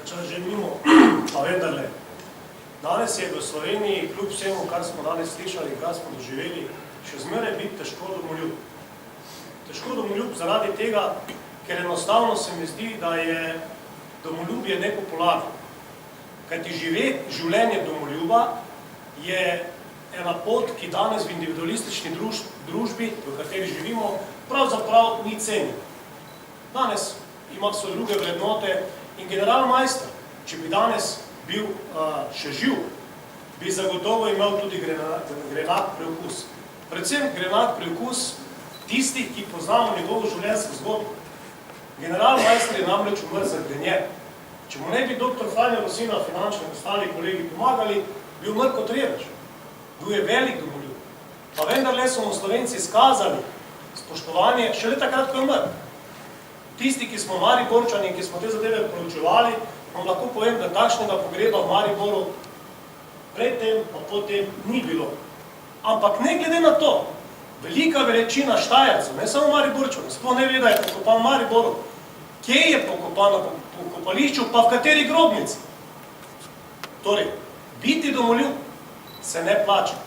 Čas že mimo, pa vendarle. Danes je v Sloveniji, kljub vsemu, kar smo danes slišali, kar smo doživeli, še zmeraj biti težko domoljub. Težko domoljub zaradi tega, ker enostavno se mi zdi, da je domoljubje nepopularno. Kajti življenje domoljuba je ena pot, ki danes v individualistični družbi, v kateri živimo, pravzaprav ni cenjena. Danes ima so druge vrednote in general Maester, če bi danes bil še živ, bi zagotovo imel tudi grenak preokus. Predvsem grenak preokus tistih, ki poznamo njegovo življenjsko zgodbo. General Maester je namreč umrl zagrenjen. Če mu ne bi dr. Franjo Rosina, finančni in ostali kolegi pomagali, bi umrl kot revež. Bil je velik domoljub. Pa vendarle so mu Slovenci skazali spoštovanje šele takrat, ko je umrl. Tisti, ki smo Mariborčani, ki smo te zadeve proučevali, vam lahko povem, da takšnega pogreba v Mariboru predtem pa potem ni bilo. Ampak ne glede na to, velika veličina Štajercev, ne samo Mariborčanov, sploh ne ve, da je pokopan v Mariboru. Kje je pokopan na pokopališču, pa v kateri grobnici? Torej, biti domoljub se ne plača.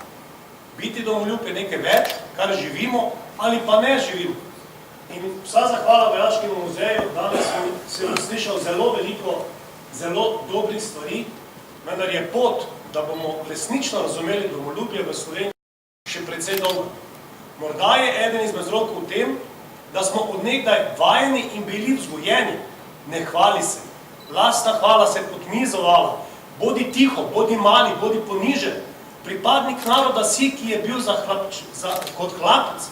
Biti domoljub je nekaj več, kar živimo ali pa ne živimo. In vsa zahvala Vojaškemu muzeju, danes sem slišal zelo veliko, zelo dobrih stvari, vendar je pot, da bomo resnično razumeli domoljubje v Sloveniji še precej dolgo. Morda je eden izmed vzrokov v tem, da smo od nekdaj vajeni in bili vzgojeni. Ne hvali se. Lastna hvala se podmizovala. Bodi tiho, bodi mali, bodi ponižen. Pripadnik naroda si, ki je bil kot hlapec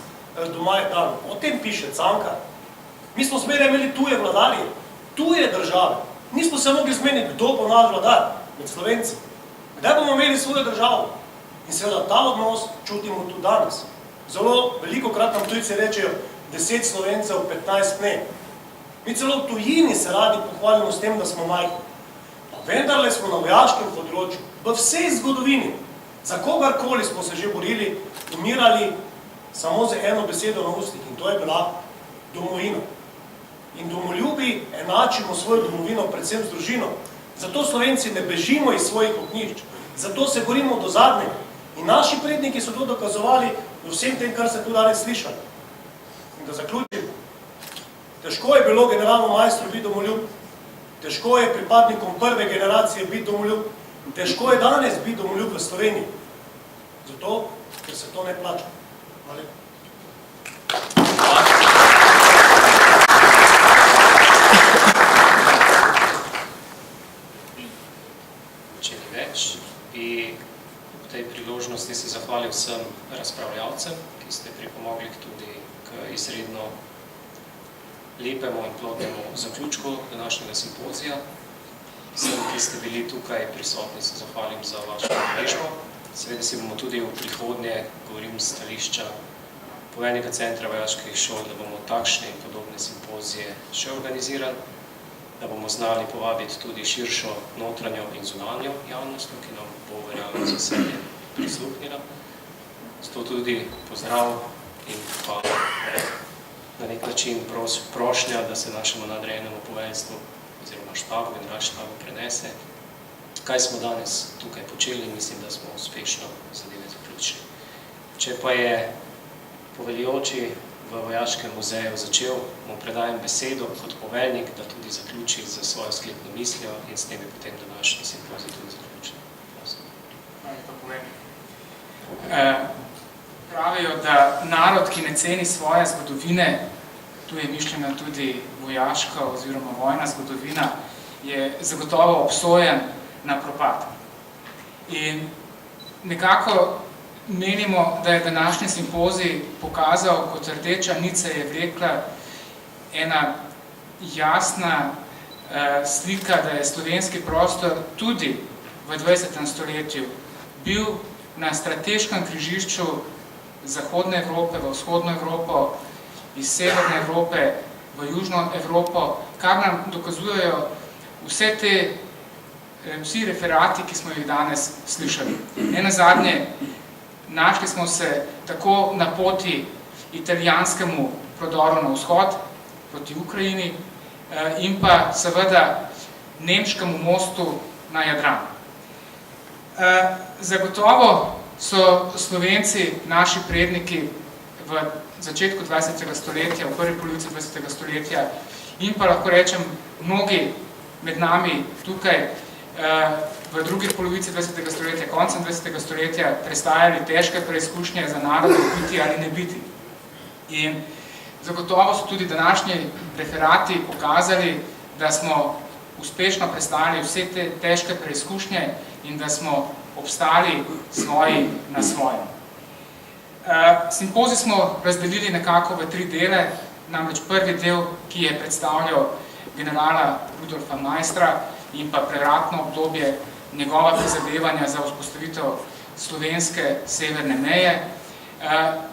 doma je dan. O tem piše Cankar. Mi smo zmeraj imeli tuje vladarje, tuje države. Nismo se mogli zmeniti, kdo bo naš vladar med Slovenci. Kdaj bomo imeli svojo državo? In seveda ta odnos čutimo tudi danes. Zelo velikokrat nam tujci rečejo 10 Slovencev, 15 ne. Mi celo v tujini se radi pohvalimo s tem, da smo majhni. Pa vendarle smo na vojaškem področju, v vsej zgodovini, Za kogarkoli smo se že borili, umirali samo z eno besedo na ustih in to je bila domovina. In domoljubi enačimo svojo domovino predvsem z družino. Zato Slovenci ne bežimo iz svojih ognjišč, zato se borimo do zadnjega. In naši predniki so to dokazovali v vsem tem, kar ste tu danes slišali. In da zaključim, težko je bilo generalno majstru biti domoljub, težko je pripadnikom prve generacije biti domoljub, težko je danes biti domoljub v Sloveniji. Zato, ker se to ne plača. Hvala. Če ni več, bi v tej priložnosti se zahvalil vsem razpravljavcem, ki ste pripomogli tudi k izredno lepemu in plodnemu zaključku današnjega simpozija. Vsem, ki ste bili tukaj prisotni, se zahvalim za vašo udeležbo. Seveda si bomo tudi v prihodnje, govorim z stališča Poveljnega centra vojaških šol, da bomo takšne in podobne simpozije še organizirali, da bomo znali povabiti tudi širšo notranjo in zunanjo javnost, ki nam bo verjamem z veseljem prisluhnila. Zato tudi pozdrav in pa na nek način prošnja, da se našemu nadrejenemu poveljstvu oziroma štabu, generalštabu prenese, kaj smo danes tukaj počeli in mislim, da smo uspešno zadeve zaključili. Če pa je poveljujoči v Vojaškem muzeju začel, mu predajem besedo kot poveljnik, da tudi zaključi za svojo sklepno mislijo in s tem je potem današnji simpozij tudi zaključen. Pravijo, da narod, ki ne ceni svoje zgodovine, tu je mišljena tudi vojaška oziroma vojna zgodovina, je zagotovo obsojen na propad. In nekako menimo, da je današnji simpozij pokazal, kot rdeča nit se je vlekla ena jasna slika, da je slovenski prostor tudi v 20. stoletju bil na strateškem križišču Zahodne Evrope v Vzhodno Evropo, iz Severne Evrope v Južno Evropo, kar nam dokazujejo vsi referati, ki smo jih danes slišali. Nenazadnje, našli smo se tako na poti italijanskemu prodoru na vzhod proti Ukrajini in pa seveda nemškemu mostu na Jadran. Zagotovo so Slovenci, naši predniki v začetku 20. stoletja, v prvi polovici 20. stoletja in pa lahko rečem mnogi med nami tukaj v drugi polovici 20. stoletja, koncem 20. stoletja prestajali težke preizkušnje za narod biti ali ne biti. In zagotovo so tudi današnji referati pokazali, da smo uspešno prestajali vse te težke preizkušnje in da smo obstali svoji na svojem. Simpozij smo razdelili nekako v 3 dele, namreč prvi del, ki je predstavljal generala Rudolfa Maistra in pa prevratno obdobje njegova prizadevanja za vzpostavitev slovenske severne meje.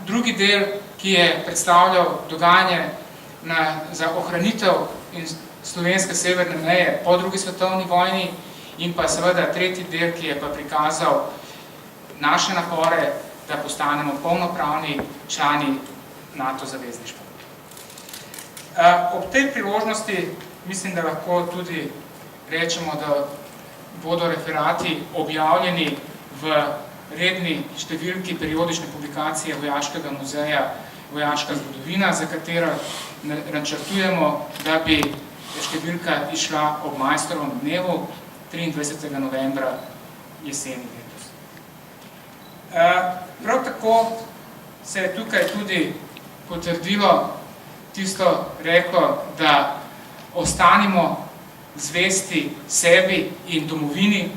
Drugi del, ki je predstavljal dogajanje za ohranitev slovenske severne meje po drugi svetovni vojni in pa seveda tretji del, ki je pa prikazal naše napore, da postanemo polnopravni člani NATO zavezništva. Ob tej priložnosti mislim, da lahko tudi rečemo, da bodo referati objavljeni v redni številki periodične publikacije Vojaškega muzeja Vojaška zgodovina, za katero načrtujemo, da bi številka išla ob Maistrovem dnevu 23. novembra jeseni letos. Prav tako se je tukaj tudi potrdilo tisto reklo, da ostanimo zvesti sebi in domovini,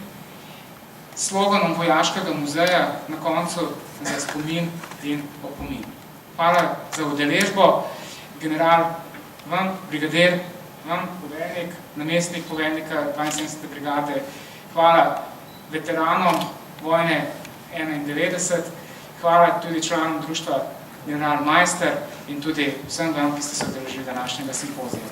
sloganom Vojaškega muzeja na koncu za spomin in opomin. Hvala za udeležbo, general, vam, brigadir, vam, poveljnik, namestnik poveljnika 72. brigade, hvala veteranom vojne 91, hvala tudi članom društva General Maister in tudi vsem vam, ki ste se udeležili današnjega simpozija.